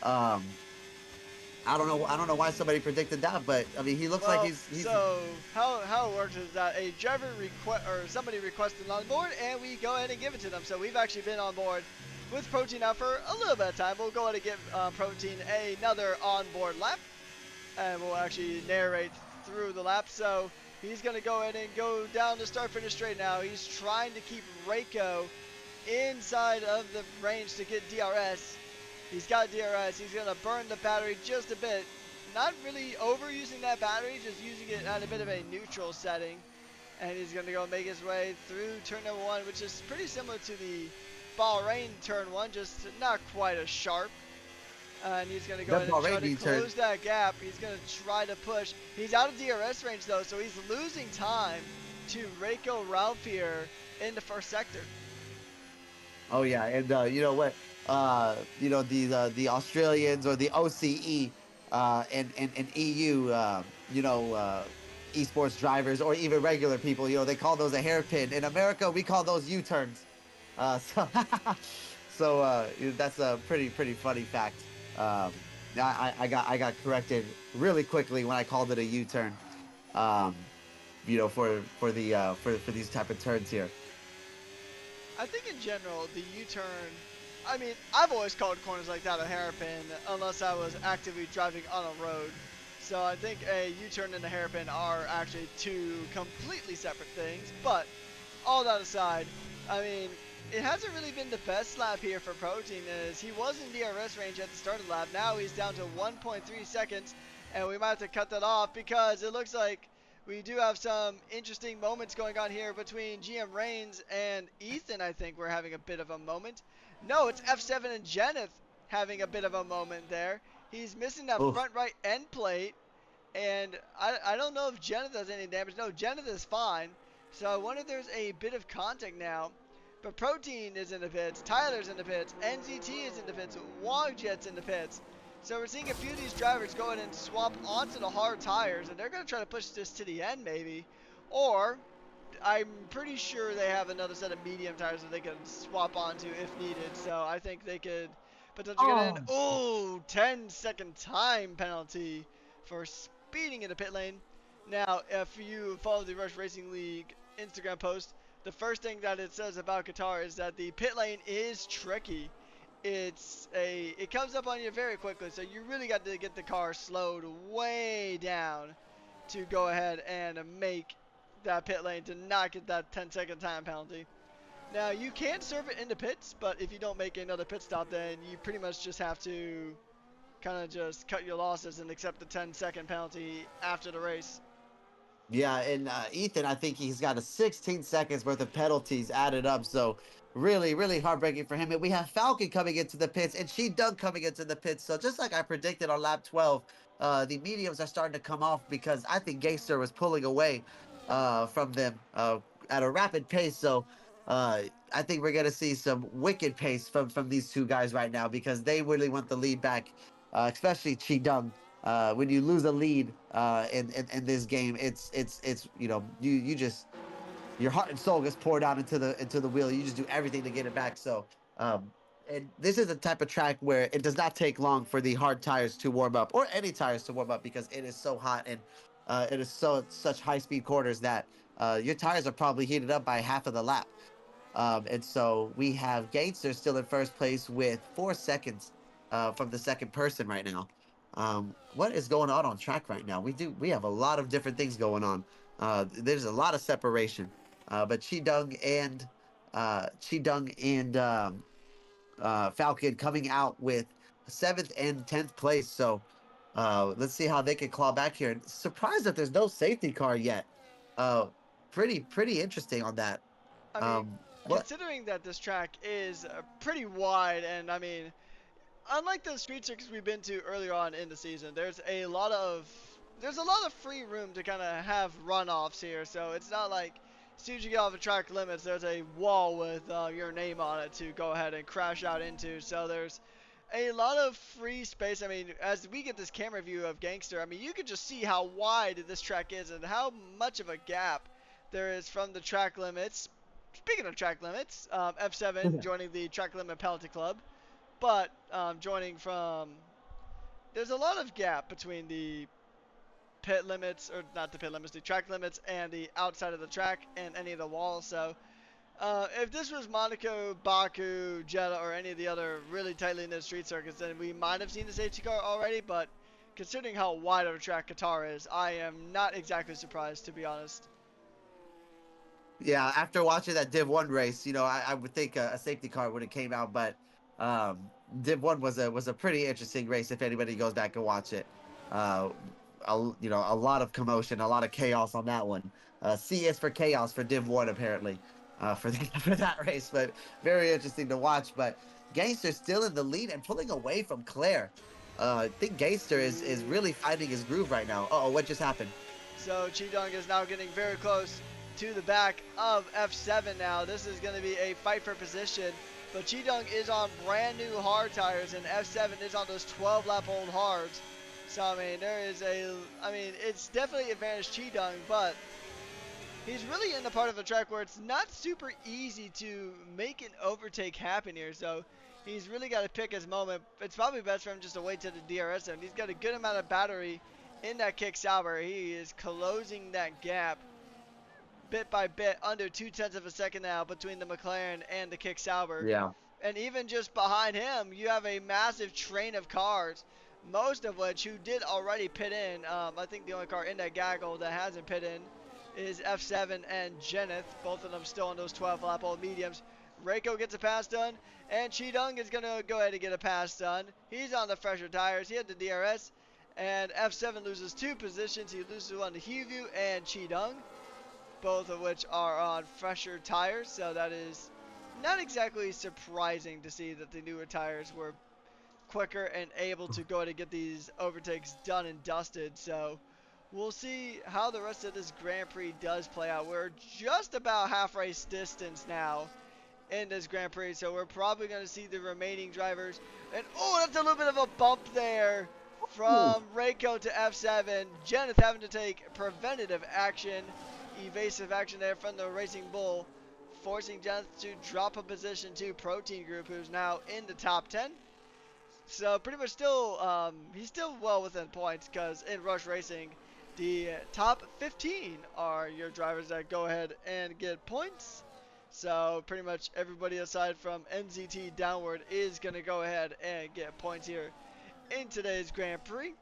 um, I don't know why somebody predicted that, but I mean, he looks like Well, he's. so how it works is that a driver request or somebody requested on board, and we go ahead and give it to them. So we've actually been on board with Protein now for a little bit of time. We'll go ahead and give Protein another onboard lap, and we'll actually narrate through the lap. So he's gonna go ahead and go down the start-finish straight now. He's trying to keep Reiko inside of the range to get DRS. He's got DRS. He's going to burn the battery just a bit. Not really overusing that battery, just using it at a bit of a neutral setting. And he's going to go make his way through turn number 1, which is pretty similar to the Bahrain turn 1, just not quite as sharp. And he's going to go ahead and try to close that gap. He's going to try to push. He's out of DRS range, though, so he's losing time to Reiko Ralph here in the first sector. Oh yeah, and you know what? The Australians or the OCE and EU, esports drivers or even regular people, they call those a hairpin. In America, we call those U-turns. So that's a pretty funny fact. Um, I got corrected really quickly when I called it a U-turn. Um, for these type of turns here. I think in general, the U-turn, I mean, I've always called corners like that a hairpin unless I was actively driving on a road. So I think a U-turn and a hairpin are actually two completely separate things. But all that aside, I mean, it hasn't really been the best lap here for Protein, as he was in DRS range at the start of the lap. Now he's down to 1.3 seconds, and we might have to cut that off because it looks like we do have some interesting moments going on here between GM Reigns and Ethan. I think we're having a bit of a moment. No, it's F7 and Jenneth having a bit of a moment there. He's missing that Oof. front right end plate, and I don't know if Jenneth has any damage. No, Jenneth is fine. So I wonder if there's a bit of contact now. But Protein is in the pits, Tyler's in the pits, NZT is in the pits, Wogjet's in the pits. So we're seeing a few of these drivers go ahead and swap onto the hard tires, and they're going to try to push this to the end maybe. Or I'm pretty sure they have another set of medium tires that they can swap onto if needed. So I think they could potentially get in. Oh, 10-second time penalty for speeding in the pit lane. Now, if you follow the Rush Racing League Instagram post, the first thing that it says about Qatar is that the pit lane is tricky. It comes up on you very quickly, so you really got to get the car slowed way down to go ahead and make that pit lane to not get that 10-second time penalty. Now, you can serve it in the pits, but if you don't make another pit stop, then you pretty much just have to kind of just cut your losses and accept the 10-second penalty after the race. Yeah, and Ethan, I think he's got a 16 seconds worth of penalties added up. So really heartbreaking for him. And we have Falcon coming into the pits and She Dug coming into the pits. So just like I predicted on lap 12, the mediums are starting to come off because I think Gangster was pulling away from them at a rapid pace. So I think we're gonna see some wicked pace from these two guys right now because they really want the lead back, especially Chi Dug. When you lose a lead in this game, it's you just your heart and soul gets poured out into the wheel. You just do everything to get it back. So and this is a type of track where it does not take long for the hard tires to warm up or any tires to warm up because it is so hot and it is such high speed corners that your tires are probably heated up by half of the lap. And so we have Gaitzer still in first place with 4 seconds from the second person right now. What is going on track right now? We have a lot of different things going on. There's a lot of separation. But Chidung and Falcon coming out with 7th and 10th place. So let's see how they can claw back here. And surprised that there's no safety car yet. Uh, pretty interesting on that. I mean, Um, What? considering that this track is pretty wide, and I mean, unlike the street circuits we've been to earlier on in the season, there's a lot of free room to kind of have runoffs here. So it's not like as soon as you get off the track limits, there's a wall with your name on it to go ahead and crash out into. So there's a lot of free space. I mean, as we get this camera view of Gangster, I mean, you can just see how wide this track is and how much of a gap there is from the track limits. Speaking of track limits, F7 joining the track limit penalty club, but joining from, there's a lot of gap between the pit limits, or not the pit limits, the track limits and the outside of the track and any of the walls. So if this was Monaco, Baku, Jeddah, or any of the other really tightly knit street circuits, then we might have seen the safety car already. But considering how wide of a track Qatar is, I am not exactly surprised, to be honest. Yeah, after watching that Div 1 race, I would think a safety car would have came out, but um, Div 1 was a pretty interesting race if anybody goes back and watch it. Uh, a lot of commotion, a lot of chaos on that one. C is for chaos for Div 1 apparently, for that race, but very interesting to watch. But Gangster still in the lead and pulling away from Claire. I think Gangster is really finding his groove right now. Uh-oh, what just happened? So Chidong is now getting very close to the back of F7 now. This is going to be a fight for position, but Chidong is on brand new hard tires and F7 is on those 12 lap old hards. So I mean, it's definitely advantage Chidong, but he's really in the part of the track where it's not super easy to make an overtake happen here. So he's really got to pick his moment. It's probably best for him just to wait to the DRS end. He's got a good amount of battery in that kick Sauber. He is closing that gap bit by bit, under 0.2 of a second now between the McLaren and the kick Sauber. Yeah. And even just behind him, you have a massive train of cars, most of which who did already pit in. I think the only car in that gaggle that hasn't pit in is F7 and Geneth, both of them still on those 12 lap old mediums. Reiko gets a pass done, and Chidong is going to go ahead and get a pass done. He's on the fresher tires. He had the DRS, and F7 loses 2 positions. He loses one to Hyuvu and Chidong, both of which are on fresher tires. So that is not exactly surprising to see that the newer tires were quicker and able to go ahead and get these overtakes done and dusted. So we'll see how the rest of this Grand Prix does play out. We're just about half race distance now in this Grand Prix, so we're probably going to see the remaining drivers. And oh, that's a little bit of a bump there from Reiko to F7. Geneth having to take preventative action, evasive action there from the Racing Bull, forcing Geneth to drop a position to Protein Group, who's now in the top 10. So pretty much still, he's still well within points, because in Rush Racing, the top 15 are your drivers that go ahead and get points. So pretty much everybody aside from NZT downward is going to go ahead and get points here in today's Grand Prix.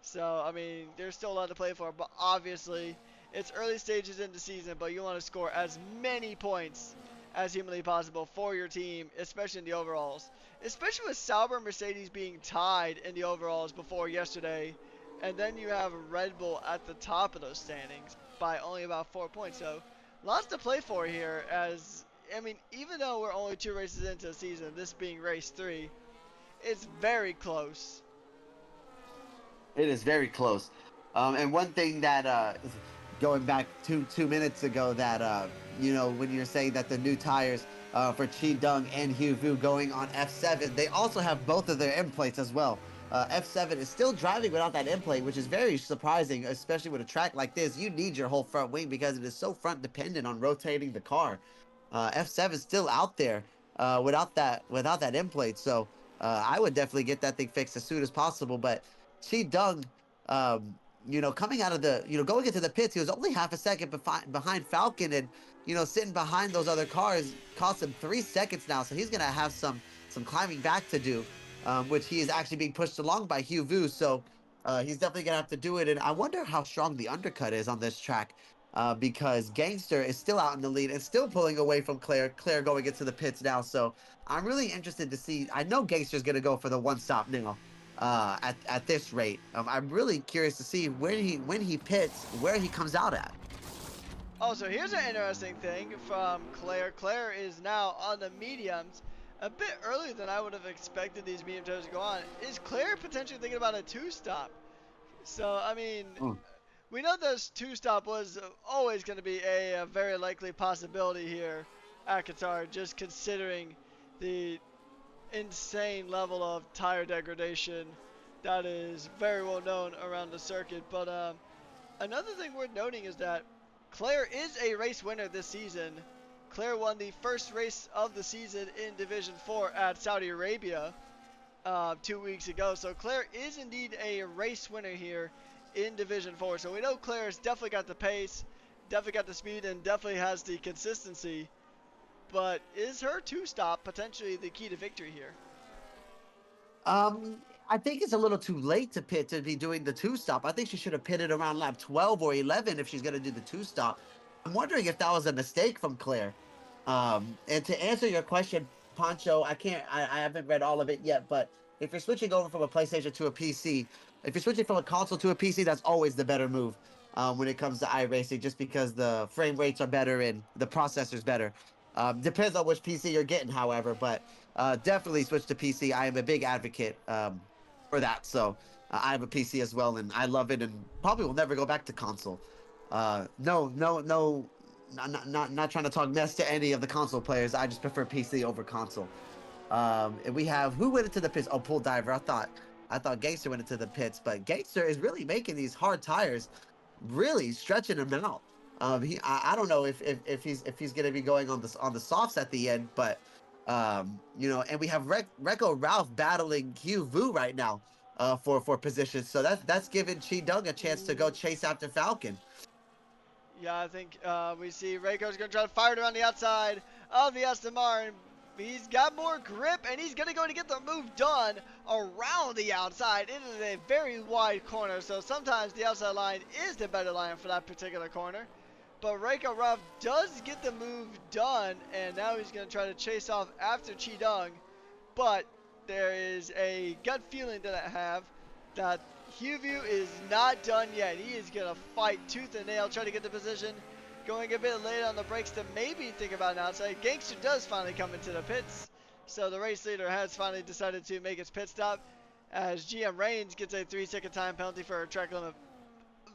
So, I mean, there's still a lot to play for, but obviously it's early stages in the season, but you want to score as many points as humanly possible for your team, especially in the overalls. Especially with Sauber and Mercedes being tied in the overalls before yesterday, and then you have Red Bull at the top of those standings by only about 4 points. So lots to play for here, as, I mean, even though we're only 2 races into the season, this being race 3, it's very close. It is very close. And one thing that, going back two minutes ago, that, when you're saying that the new tires for Chidong and Hyuvu going on F7, they also have both of their end plates as well. F7 is still driving without that end plate, which is very surprising, especially with a track like this. You need your whole front wing because it is so front dependent on rotating the car. F7 is still out there without that end plate. So I would definitely get that thing fixed as soon as possible. But Chidong, coming out of the, going into the pits, he was only half a second behind Falcon, and sitting behind those other cars cost him 3 seconds now. So he's gonna have some climbing back to do. Which he is actually being pushed along by Hyuvu, so he's definitely going to have to do it. And I wonder how strong the undercut is on this track, because Gangster is still out in the lead and still pulling away from Claire. Claire going into the pits now, so I'm really interested to see. I know Gangster's going to go for the one stop now at this rate. I'm really curious to see when he pits, where he comes out at. Oh, so here's an interesting thing from Claire. Claire is now on the mediums. A bit earlier than I would have expected these medium tires to go on. Is Claire potentially thinking about a two-stop? So, I mean, Mm. we know this two-stop was always going to be a very likely possibility here at Qatar, just considering the insane level of tire degradation that is very well known around the circuit. But another thing worth noting is that Claire is a race winner this season. Claire won the first race of the season in Division 4 at Saudi Arabia 2 weeks ago. So Claire is indeed a race winner here in Division 4. So we know Claire's definitely got the pace, definitely got the speed, and definitely has the consistency. But is her two-stop potentially the key to victory here? Um, I think it's a little too late to pit to be doing the two stop. I think she should have pitted around lap 12 or 11 if she's going to do the two stop. I'm wondering if that was a mistake from Claire. And to answer your question, Pancho, I haven't read all of it yet, but if you're switching over from a PlayStation to a PC, if you're switching from a console to a PC, that's always the better move when it comes to iRacing, just because the frame rates are better and the processor's better. Depends on which PC you're getting, however, but definitely switch to PC. I am a big advocate for that. So I have a PC as well, and I love it, and probably will never go back to console. No, not trying to talk mess to any of the console players. I just prefer PC over console. And we have who went into the pits? Oh, Pool Diver. I thought Gangster went into the pits, but Gangster is really making these hard tires, really stretching them out. I don't know if he's gonna be going on the softs at the end, but and we have Recco Ralph battling Hugh Vu right now for position. So that's giving Chi Dung a chance to go chase after Falcon. Yeah, I think we see Reiko's going to try to fire it around the outside of the Aston Martin. He's got more grip, and he's going to go to get the move done around the outside. It is a very wide corner, so sometimes the outside line is the better line for that particular corner. But Reiko Ruff does get the move done, and now he's going to try to chase off after Chidung. But there is a gut feeling that I have that Huview is not done yet. He is going to fight tooth and nail, try to get the position. Going a bit late on the brakes to maybe think about an outside. Gangster does finally come into the pits. So the race leader has finally decided to make its pit stop as GM Reigns gets a 3-second time penalty for track limit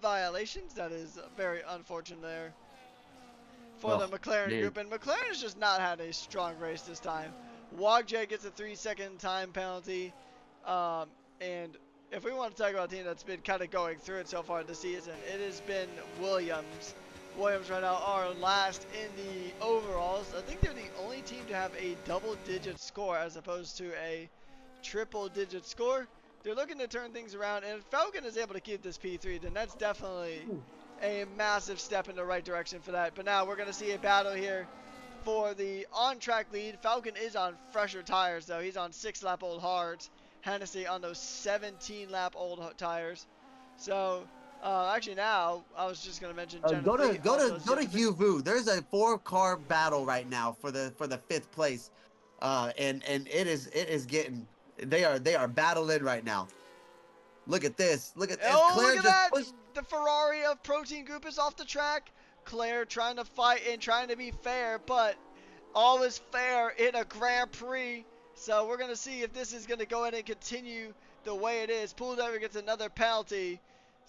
violations. That is very unfortunate there for the Oh, McLaren man. group. And McLaren has just not had a strong race this time. Wogjet gets a 3-second time penalty. And if we want to talk about a team that's been kind of going through it so far this season, it has been Williams. Williams right now are last in the overalls. I think they're the only team to have a double-digit score as opposed to a triple-digit score. They're looking to turn things around, and if Falcon is able to keep this P3, then that's definitely a massive step in the right direction for that. But now we're going to see a battle here for the on-track lead. Falcon is on fresher tires, though. He's on 6-lap-old hards. Hennessy on those 17-lap-old tires. So, actually now, I was just going to mention Jenna Go to Fleet go also to is go to yet Hugh Vu. There's a 4-car battle right now for the fifth place, and it is getting they are battling right now. Look at this. Look at this. Oh, look Claire at just that! pushed. The Ferrari of Protein Group is off the track. Claire trying to fight and trying to be fair, but all is fair in a Grand Prix. So we're going to see if this is going to go ahead and continue the way it is. Pool Diver gets another penalty.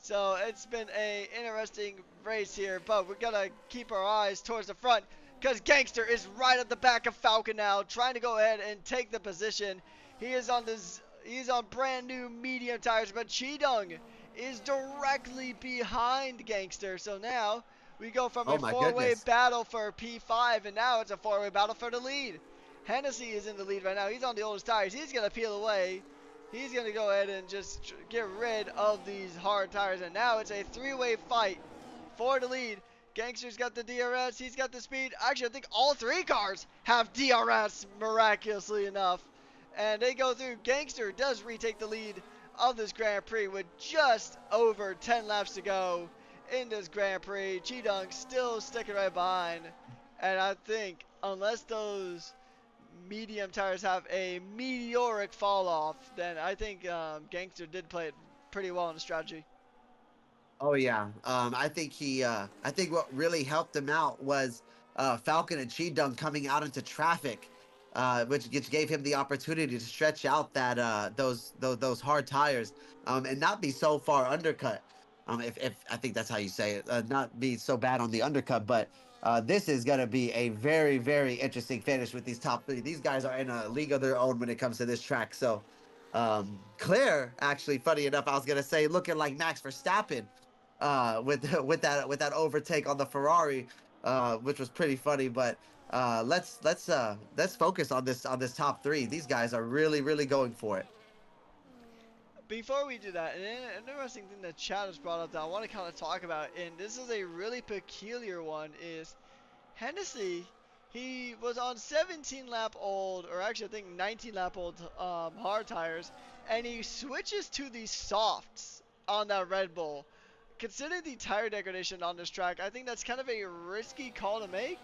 So it's been a interesting race here, but we're going to keep our eyes towards the front because Gangster is right at the back of Falcon now, trying to go ahead and take the position. He's on brand new medium tires, but Chidung is directly behind Gangster. So now we go from Oh a my four-way goodness. battle for P5, and now it's a four-way battle for the lead. Hennessy is in the lead right now. He's on the oldest tires. He's going to peel away. He's going to go ahead and just get rid of these hard tires. And now it's a three-way fight for the lead. Gangster's got the DRS. He's got the speed. Actually, I think all three cars have DRS, miraculously enough. And they go through. Gangster does retake the lead of this Grand Prix with just over 10 laps to go in this Grand Prix. Chidung still sticking right behind. And I think unless those medium tires have a meteoric fall off, then I think Gangster did play it pretty well in the strategy. Oh yeah. I think what really helped him out was Falcon and Cheetah coming out into traffic, which gave him the opportunity to stretch out that those hard tires, and not be so far undercut. If I think that's how you say it, not be so bad on the undercut. But this is gonna be a very interesting finish with these top three. These guys are in a league of their own when it comes to this track. So Claire, actually, funny enough, I was gonna say looking like Max Verstappen with that overtake on the Ferrari, which was pretty funny. But let's focus on this top three. These guys are really going for it. Before we do that, an interesting thing that Chad has brought up that I want to kind of talk about, and this is a really peculiar one, is Hennessy. He was on 17 lap old, or actually I think 19 lap old hard tires, and he switches to the softs on that Red Bull. Considering the tire degradation on this track, I think that's kind of a risky call to make,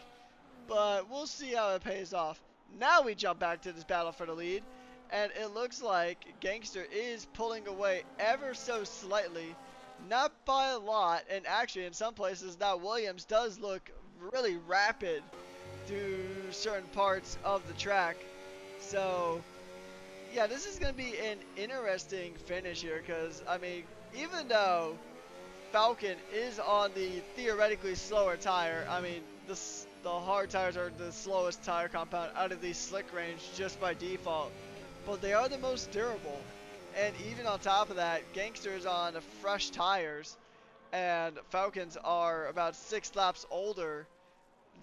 but we'll see how it pays off. Now we jump back to this battle for the lead, and it looks like Gangster is pulling away ever so slightly, not by a lot, and actually in some places that Williams does look really rapid through certain parts of the track. So yeah, this is going to be an interesting finish here because, I mean, even though Falcon is on the theoretically slower tire. I mean, the hard tires are the slowest tire compound out of the slick range just by default, but they are the most durable. And even on top of that, Gangster is on fresh tires, and Falcons are about 6 laps older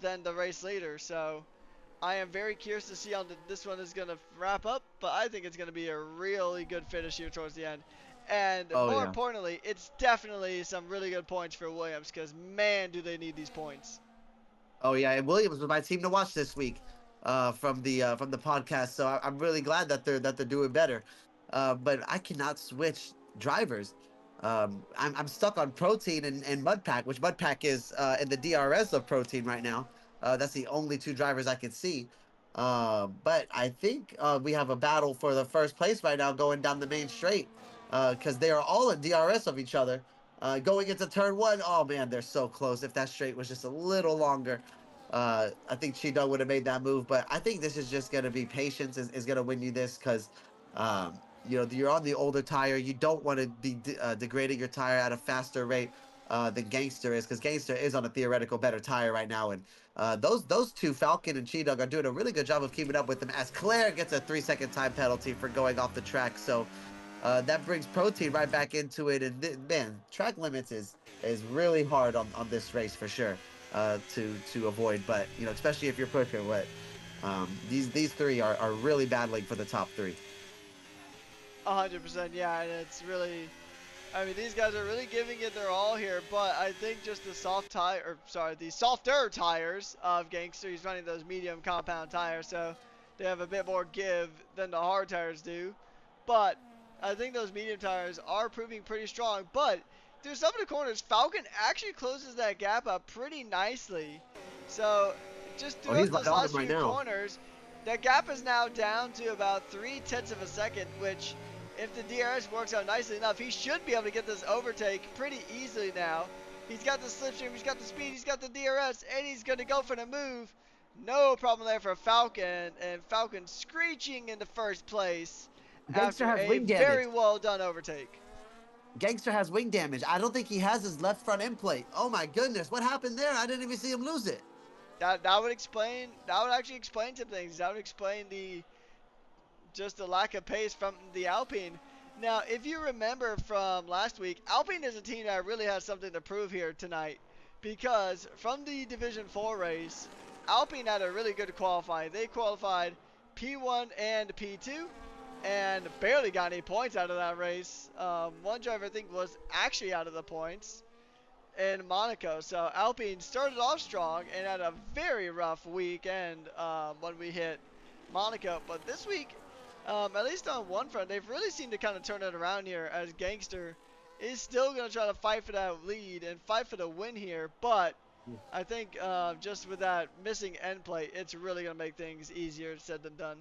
than the race leader. So I am very curious to see how this one is going to wrap up, but I think it's going to be a really good finish here towards the end. And Oh more yeah. importantly, it's definitely some really good points for Williams because, man, do they need these points. Oh yeah, and Williams was my team to watch this week, from the podcast. So I'm really glad that they're doing better. But I cannot switch drivers. I'm stuck on Protein and Mudpack, which Mudpack is in the DRS of Protein right now. That's the only two drivers I can see. But I think we have a battle for the first place right now going down the main straight, because they are all in DRS of each other. Going into turn one, oh man, they're so close. If that straight was just a little longer, I think Cheeto would have made that move. But I think this is just going to be patience is going to win you this because, you're on the older tire. You don't want to be degrading your tire at a faster rate than Gangster is because Gangster is on a theoretical better tire right now. And those two, Falcon and Cheetah, are doing a really good job of keeping up with them as Claire gets a 3-second time penalty for going off the track. So that brings Protein right back into it. And man, track limits is really hard on this race for sure to avoid. But especially if you're pushing what these three are really battling for the top three. 100%, yeah, and it's really, I mean, these guys are really giving it their all here, but I think just the the softer tires of Gangster, he's running those medium compound tires, so they have a bit more give than the hard tires do. But I think those medium tires are proving pretty strong. But through some of the corners, Falcon actually closes that gap up pretty nicely. So just Oh, he's throughout right those on him last right few now. corners, that gap is now down to about 3/10 of a second, which if the DRS works out nicely enough, he should be able to get this overtake pretty easily now. He's got the slipstream, he's got the speed, he's got the DRS, and he's going to go for the move. No problem there for Falcon, and Falcon screeching into first place Gangster after has a wing damage. very well done overtake. Gangster has wing damage. I don't think he has his left front end plate. Oh my goodness, what happened there? I didn't even see him lose it. That would actually explain some things. That would explain the lack of pace from the Alpine. Now, if you remember from last week, Alpine is a team that really has something to prove here tonight because from the Division 4 race, Alpine had a really good qualifying. They qualified P1 and P2 and barely got any points out of that race. One driver, I think, was actually out of the points in Monaco. So Alpine started off strong and had a very rough weekend when we hit Monaco. But this week, at least on one front, they've really seemed to kind of turn it around here as Gangster is still going to try to fight for that lead and fight for the win here. But I think just with that missing end plate, it's really going to make things easier said than done.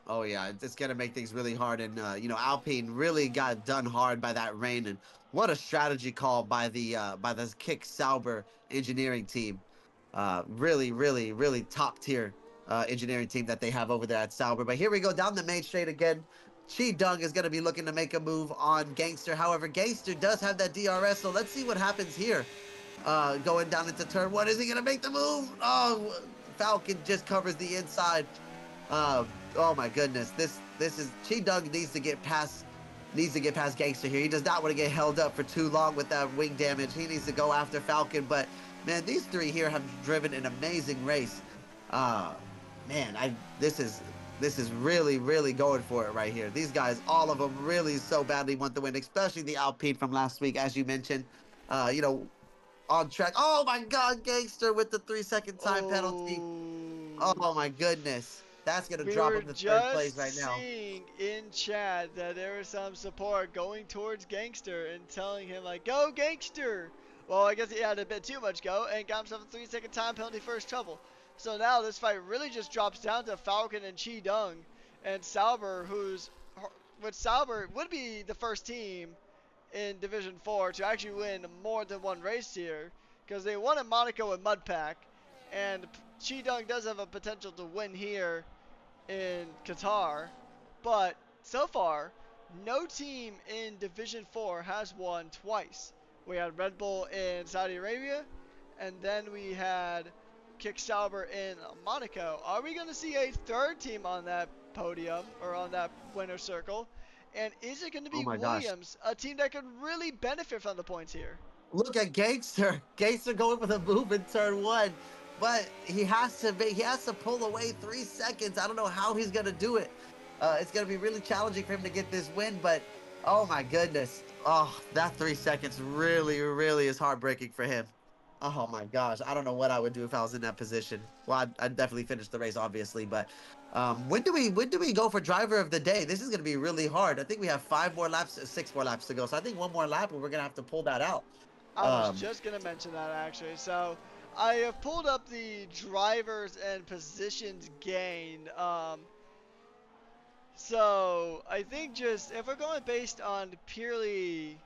Oh yeah, it's gonna make things really hard, and Alpine really got done hard by that rain, and what a strategy call by the Kick Sauber engineering team. Really, really, really top tier engineering team that they have over there at Sauber. But here we go down the main straight again. Chi Dung is gonna be looking to make a move on Gangster. However, Gangster does have that DRS, so let's see what happens here. Going down into turn one, is he gonna make the move? Oh, Falcon just covers the inside. Oh my goodness. This is Chi Dug needs to get past Gangster here. He does not want to get held up for too long with that wing damage. He needs to go after Falcon. But man, these three here have driven an amazing race. Uh man, I this is really, really going for it right here. These guys, all of them really so badly want the win, especially the Alpine from last week, as you mentioned. Uh, you know, on track. Oh my god, Gangster with the 3-second time penalty. Oh. Oh my goodness. That's gonna We drop were him to third place just right now. seeing in chat that there was some support going towards Gangster and telling him like, "Go Gangster!" Well, I guess he had a bit too much go and got himself a 3-second time penalty for his trouble. So now this fight really just drops down to Falcon and Chi Dung and Sauber, which Sauber would be the first team in Division 4 to actually win more than one race here because they won in Monaco and Mudpack, and Chi Dung does have a potential to win here in Qatar, but so far, no team in Division 4 has won twice. We had Red Bull in Saudi Arabia, and then we had Kick Sauber in Monaco. Are we going to see a third team on that podium or on that winner circle? And is it going to Oh be my gosh. Williams, a team that could really benefit from the points here? Look at Gangster. Gangster going for the move in turn one. But he has to pull away 3 seconds. I don't know how he's gonna do it. It's gonna be really challenging for him to get this win, but oh my goodness. Oh, that 3 seconds really, really is heartbreaking for him. Oh my gosh. I don't know what I would do if I was in that position. Well, I'd definitely finish the race, obviously, but when do we go for driver of the day? This is gonna be really hard. I think we have 5 more laps, 6 more laps to go. So I think one more lap and we're gonna have to pull that out. I was Um, just gonna mention that actually. So I have pulled up the drivers and positions gained. So I think just if we're going based on purely,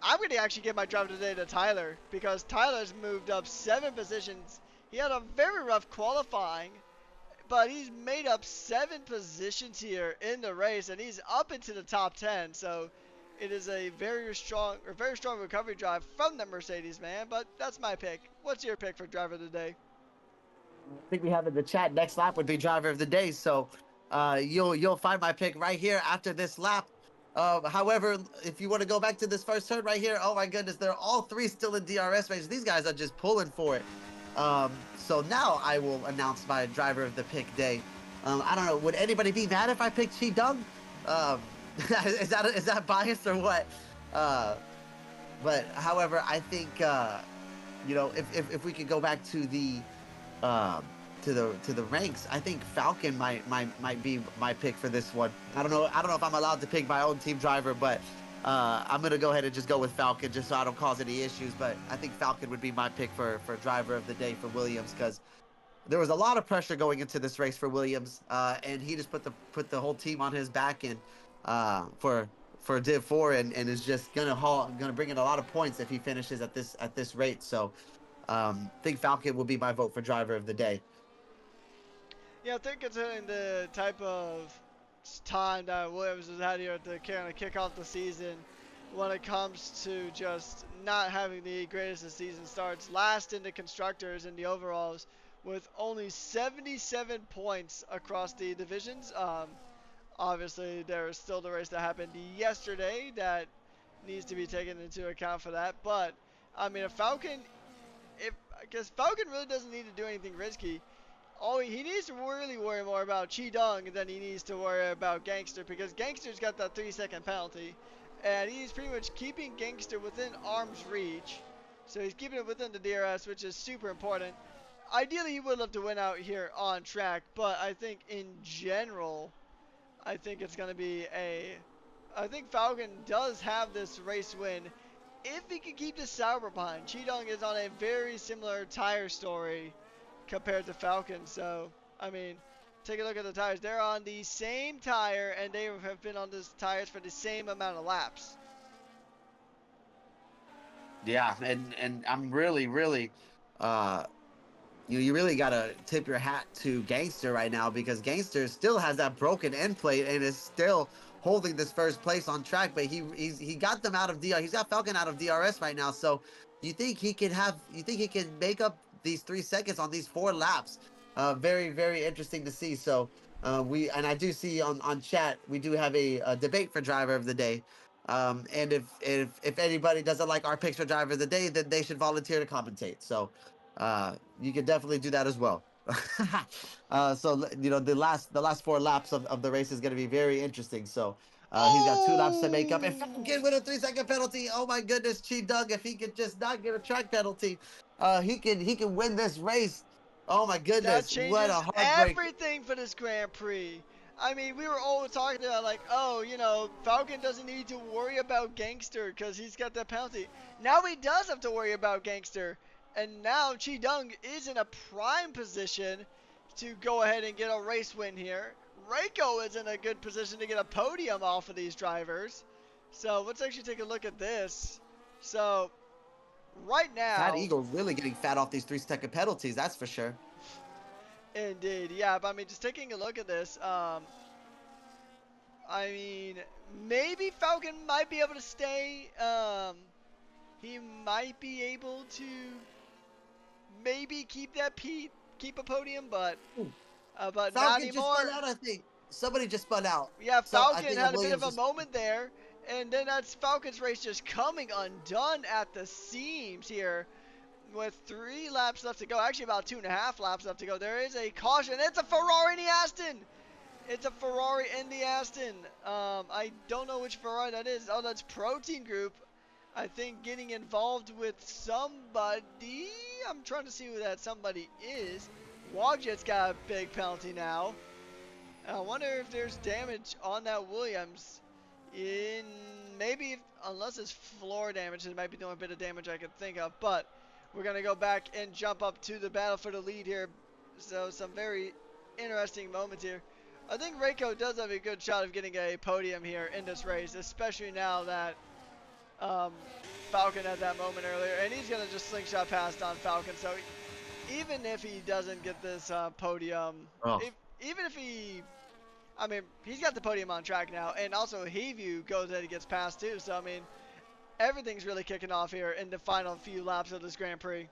I'm gonna actually give my driver today to Tyler because Tyler's moved up 7 positions. He had a very rough qualifying, but he's made up 7 positions here in the race, and he's up into the top 10. So it is a very strong recovery drive from the Mercedes man. But that's my pick. What's your pick for driver of the day? I think we have in the chat next lap would be driver of the day. So you'll find my pick right here after this lap. However, if you want to go back to this first turn right here, oh my goodness, they're all three still in DRS range. These guys are just pulling for it. So now I will announce my driver of the pick day. I don't know. Would anybody be mad if I picked Chi Dung? Um, is that biased or what? Uh, but however, I think if we could go back um, to the ranks, I think Falcon might be my pick for this one. I don't know if I'm allowed to pick my own team driver, but I'm gonna go ahead and just go with Falcon just so I don't cause any issues. But I think Falcon would be my pick for driver of the day for Williams because there was a lot of pressure going into this race for Williams, and he just put the whole team on his back and for Div 4 and is just gonna bring in a lot of points if he finishes at this rate. So I think Falcon will be my vote for driver of the day. Yeah, I think considering the type of time that Williams has had here to kind of kick off the season, when it comes to just not having the greatest of season starts, last in the constructors and the overalls, with only 77 points across the divisions. Obviously, there is still the race that happened yesterday that needs to be taken into account for that. But I mean, if I guess Falcon really doesn't need to do anything risky. Oh, he needs to really worry more about Chi Dung than he needs to worry about Gangster because Gangster's got that 3-second penalty, and he's pretty much keeping Gangster within arm's reach. So he's keeping it within the DRS, which is super important. Ideally, he would love to win out here on track, but I think in general, I think it's going to be a. I think Falcon does have this race win if he can keep the Sauber behind. Cheetong is on a very similar tire story compared to Falcon. So, I mean, Take a look at the tires. They're on the same tire, and they have been on those tires for the same amount of laps. Yeah, and I'm really uh you really gotta tip your hat to Gangster right now because Gangster still has that broken end plate and is still holding this first place on track. But he got them out of DR. He's got Falcon out of DRS right now. So you think he can have? You think he can make up these 3 seconds on these 4 laps? Very interesting to see. So we and I do see on chat we do have a debate for driver of the day. And if anybody doesn't like our picks for driver of the day, then they should volunteer to commentate. So you can definitely do that as well. So you know the last 4 laps of the race is going to be very interesting. So he's got 2 laps to make up. And Falcon Oh! with a 3 second penalty. Oh my goodness, Chi Doug, if he could just not get a track penalty, he can win this race. Oh my That goodness, what a changes heartbreak. everything for this Grand Prix. I mean, we were always talking about like, oh, Falcon doesn't need to worry about Gangster because he's got that penalty. Now he does have to worry about Gangster, and now Chi Dung is in a prime position to go ahead and get a race win here. Reiko is in a good position to get a podium off of these drivers. So let's actually take a look at this. So right Fat now, Eagle really getting fat off these 3 second penalties, that's for sure. indeed, yeah. But I mean, just taking a look at this, I mean, maybe Falcon might be able to stay. He might be able to maybe keep a podium, but not Falcon just spun anymore. out, I think. Somebody just spun out. Yeah, So I Falcon think had a bit of Williams a just. moment there, and then that's Falcon's race just coming undone at the seams here. With 3 laps left to go, actually about 2.5 laps left to go, there is a caution. It's a Ferrari in the Aston. It's a Ferrari in the Aston. I don't know which Ferrari that is. Oh, that's Protein Group. I think getting involved with somebody. I'm trying to see who that somebody is. Wogjet's got a big penalty now. I wonder if there's damage on that Williams. In maybe, unless it's floor damage, it might be the only bit of damage I could think of. But we're going to go back and jump up to the battle for the lead here. So some very interesting moments here. I think Reiko does have a good shot of getting a podium here in this race, especially now that Falcon had that moment earlier. And he's going to just slingshot past on Falcon. So even if he doesn't get this podium, Oh. even if he, I mean, he's got the podium on track now. And also Heaview goes ahead and gets past too. So, I mean, everything's really kicking off here in the final few laps of this Grand Prix.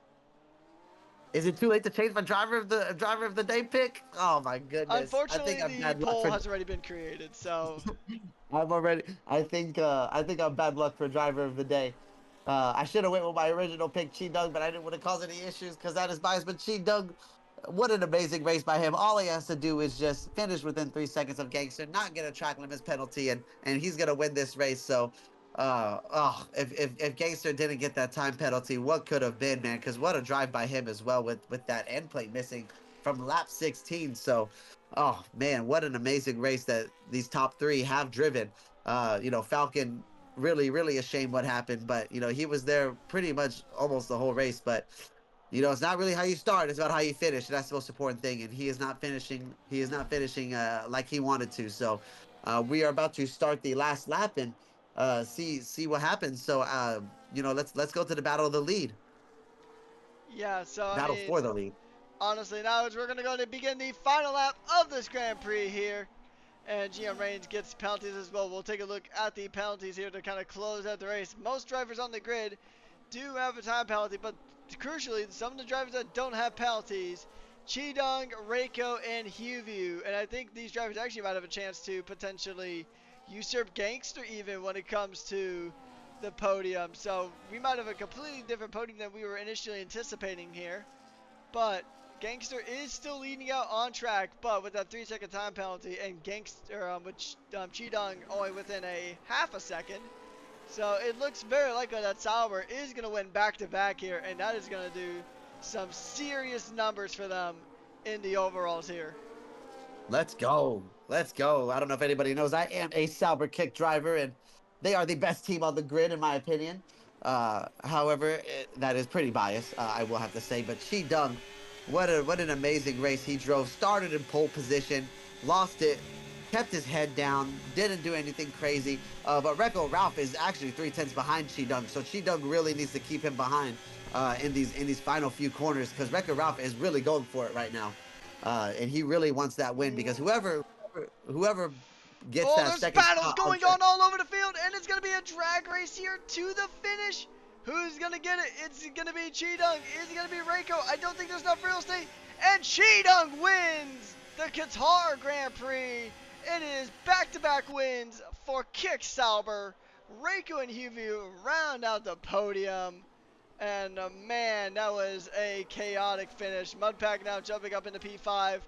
Is it too late to change my driver of the day pick? Oh my goodness. I think Unfortunately, I'm the bad luck poll for has already been created, so I'm already I think I'm bad luck for driver of the day. I should have went with my original pick, Chi Dug, but I didn't want to cause any issues because that is biased. But Chi Dug, what an amazing race by him. All he has to do is just finish within 3 seconds of Gangster, not get a track limits penalty, and he's gonna win this race. So if Gangster didn't get that time penalty, what could have been, man? Because what a drive by him as well with that end plate missing from lap 16. So, oh man, what an amazing race that these top 3 have driven. Falcon really a shame what happened, but he was there pretty much almost the whole race. But it's not really how you start; it's about how you finish. That's the most important thing. And he is not finishing. He is not finishing like he wanted to. So we are about to start the last lap and see what happens. So let's go to the battle of the lead, yeah. So I battle mean, for the lead. honestly, now we're gonna go to begin the final lap of this Grand Prix here, and GM Reigns gets penalties as well. We'll take a look at the penalties here to kind of close out the race. Most drivers on the grid do have a time penalty, but crucially, some of the drivers that don't have penalties, Chidong, Reiko, and Huview. And I think these drivers actually might have a chance to potentially usurp Gangster even when it comes to the podium. So we might have a completely different podium than we were initially anticipating here. But Gangster is still leading out on track, but with that 3 second time penalty, and Gangster with Chidong only within a half a second. So it looks very likely that Sauber is going to win back-to-back here, and that is going to do some serious numbers for them in the overalls here. Let's go. Let's go. I don't know if anybody knows, I am a Sauber kick driver, and they are the best team on the grid, in my opinion. However, that is pretty biased, I will have to say. But Chi Dung what an amazing race he drove. Started in pole position, lost it, kept his head down, didn't do anything crazy. But Recco Ralph is actually 3/10 behind Chi-Dung, so Chi-Dung really needs to keep him behind in these final few corners because Recco Ralph is really going for it right now, and he really wants that win because whoever gets Oh, that there's second battles spot on going track. on all over the field, and it's going to be a drag race here to the finish. Who's going to get it? It's going to be Chi-Dung. Is it going to be Reiko? I don't think there's enough real estate. And Chi-Dung wins the Qatar Grand Prix. It is back-to-back wins for Kick Sauber. Reiko and Huvie round out the podium. And man, that was a chaotic finish. Mudpack now jumping up into P5.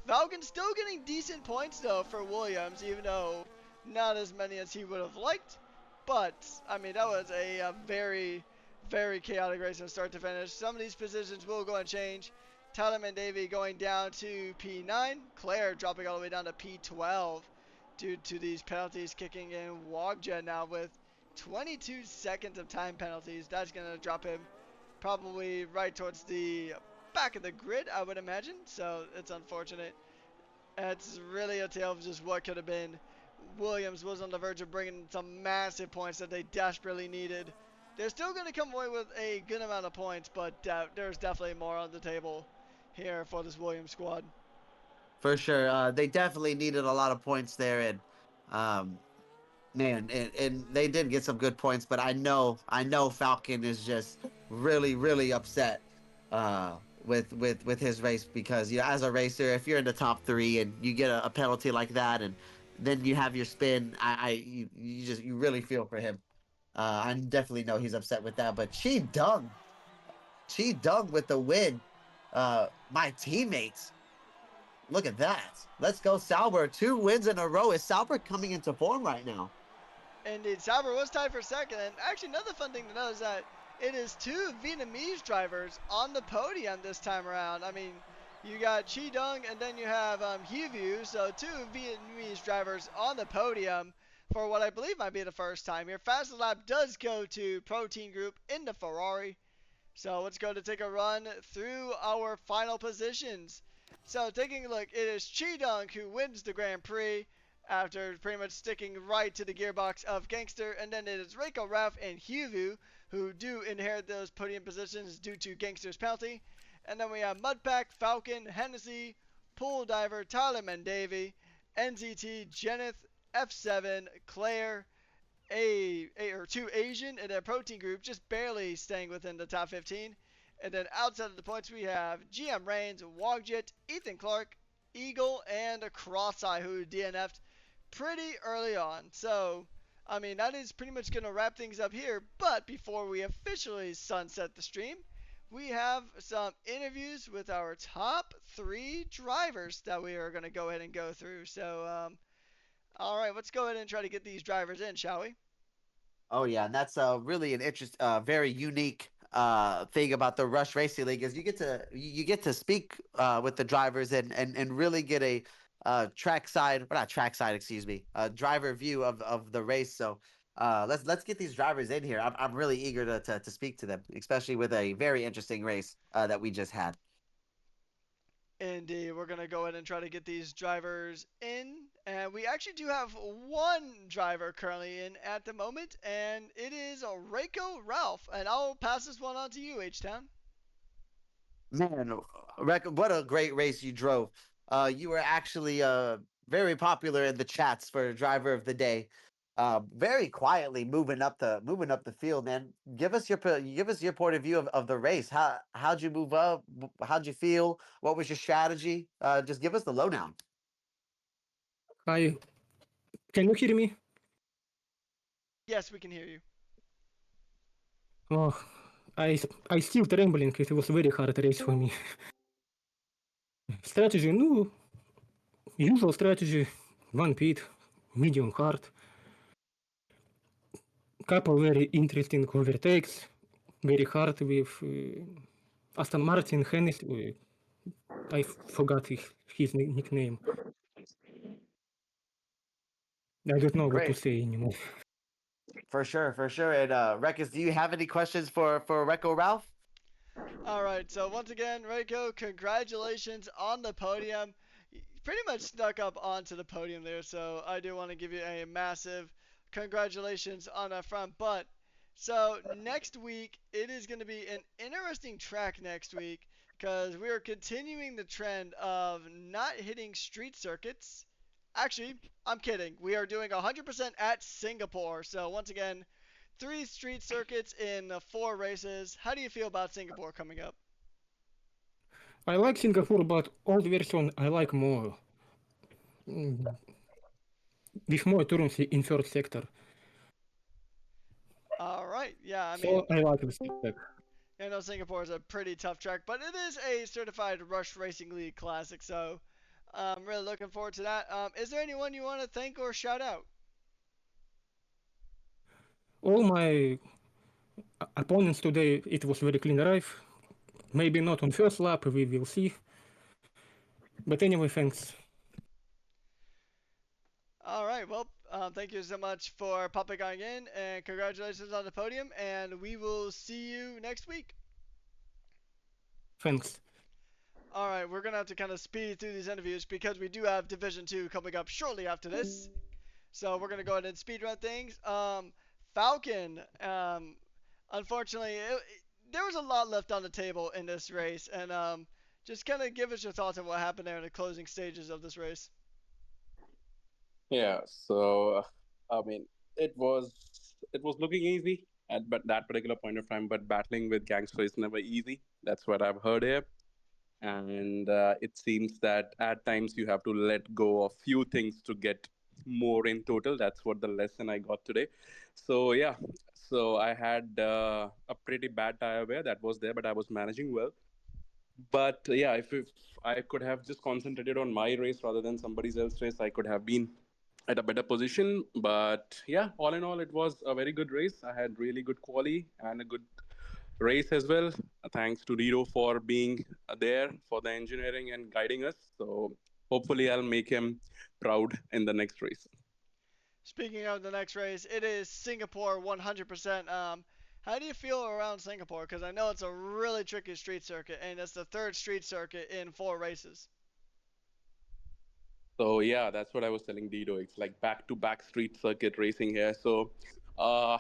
Falcon still getting decent points though for Williams, even though not as many as he would have liked. But I mean, that was a very, very chaotic race from start to finish. Some of these positions will go and change. Tyler and Davey going down to P9. Claire dropping all the way down to P12 due to these penalties kicking in. Wogjet now with 22 seconds of time penalties. That's going to drop him probably right towards the back of the grid, I would imagine. So it's unfortunate. It's really a tale of just what could have been. Williams was on the verge of bringing some massive points that they desperately needed. They're still going to come away with a good amount of points, but there's definitely more on the table here for this Williams squad. For sure, they definitely needed a lot of points there, and um, man, and they did get some good points, but I know Falcon is just really upset with his race because as a racer, if you're in the top three and you get a penalty like that, and then you have your spin, you really feel for him. I definitely know he's upset with that, but Chi Dung with the win. My teammates, look at that. Let's go, Sauber. 2 wins in a row. Is Sauber coming into form right now? Indeed, Sauber was tied for second. And actually, another fun thing to know is that it is two Vietnamese drivers on the podium this time around. I mean, you got Chi Dung and then you have Hugh Vu. So two Vietnamese drivers on the podium for what I believe might be the first time here. Fastest lap does go to Protein Group in the Ferrari. So let's go to take a run through our final positions. So taking a look, it is Chi-Dunk who wins the Grand Prix after pretty much sticking right to the gearbox of Gangster, and then it is Reiko Ralph and Huvu who do inherit those podium positions due to Gangster's penalty. And then we have Mudpack, Falcon, Hennessy, Pool Diver, Tyler Mendavy, NZT, Jeneth, F7, Claire, or two Asian in their protein group, just barely staying within the top 15. And then outside of the points, we have GM Reigns, Wogjit, Ethan Clark, Eagle, and a Cross-Eye who DNF'd pretty early on. So, I mean, that is pretty much going to wrap things up here. But before we officially sunset the stream, we have some interviews with our top 3 drivers that we are going to go ahead and go through. So, all right, let's go ahead and try to get these drivers in, shall we? Oh yeah, and that's really an very unique thing about the Rush Racing League is you get to speak with the drivers and really get a trackside, or not trackside, excuse me, a driver view of the race. So let's get these drivers in here. I'm really eager to speak to them, especially with a very interesting race that we just had. Indeed, we're going to go ahead and try to get these drivers in. And we actually do have one driver currently in at the moment, and it is Reiko Ralph. And I'll pass this one on to you, H-Town. Man, what a great race you drove. You were actually very popular in the chats for driver of the day. Very quietly moving up the field, man. Give us your point of view of the race. How'd you move up? How'd you feel? What was your strategy? Just give us the lowdown. Hi, can you hear me? Yes, we can hear you. Oh, I still trembling. It was very hard race for me. Strategy, no, usual strategy, one pit, medium hard, couple very interesting overtakes, very hard with Aston Martin, Hennessy. I forgot his nickname. I don't know what to Great, say anymore. for sure, for sure. And Rekus, do you have any questions for Recco Ralph? All right. right. So once again, Reiko, congratulations on the podium. You pretty much snuck up onto the podium there, so I do want to give you a massive congratulations on that front. But so next week it is going to be an interesting track next week because we are continuing the trend of not hitting street circuits. Actually, I'm kidding. We are doing 100% at Singapore. So once again, 3 street circuits in 4 races. How do you feel about Singapore coming up? I like Singapore, but old version I like more. Mm, with more turns in first sector. All right. Yeah, I So mean, I like this track. I know Singapore is a pretty tough track, but it is a certified Rush Racing League classic, so I'm really looking forward to that. Is there anyone you want to thank or shout out? All my opponents today, it was very clean drive. Maybe not on first lap, we will see. But anyway, thanks. All right. Well, thank you so much for popping on in, and congratulations on the podium. And we will see you next week. Thanks. All right, we're gonna have to kind of speed through these interviews because we do have Division Two coming up shortly after this. So we're gonna go ahead and speed run things. Falcon. Unfortunately, there was a lot left on the table in this race, and just kind of give us your thoughts on what happened there in the closing stages of this race. Yeah, so I mean, it was looking easy at but that particular point of time, but battling with gangster is never easy. That's what I've heard here, and it seems that at times you have to let go of few things to get more in total. That's what the lesson I got today. So yeah, so I had a pretty bad tire wear that was there, but I was managing well. But yeah, if I could have just concentrated on my race rather than somebody else's race, I could have been at a better position. But yeah, all in all, it was a very good race. I had really good quali and a good race as well. Thanks to Rito for being there for the engineering and guiding us. So hopefully, I'll make him proud in the next race. Speaking of the next race, it is Singapore 100%. How do you feel around Singapore? Because I know it's a really tricky street circuit, and it's the third street circuit in 4 races. So yeah, that's what I was telling Dido. It's like back-to-back street circuit racing here. So uh,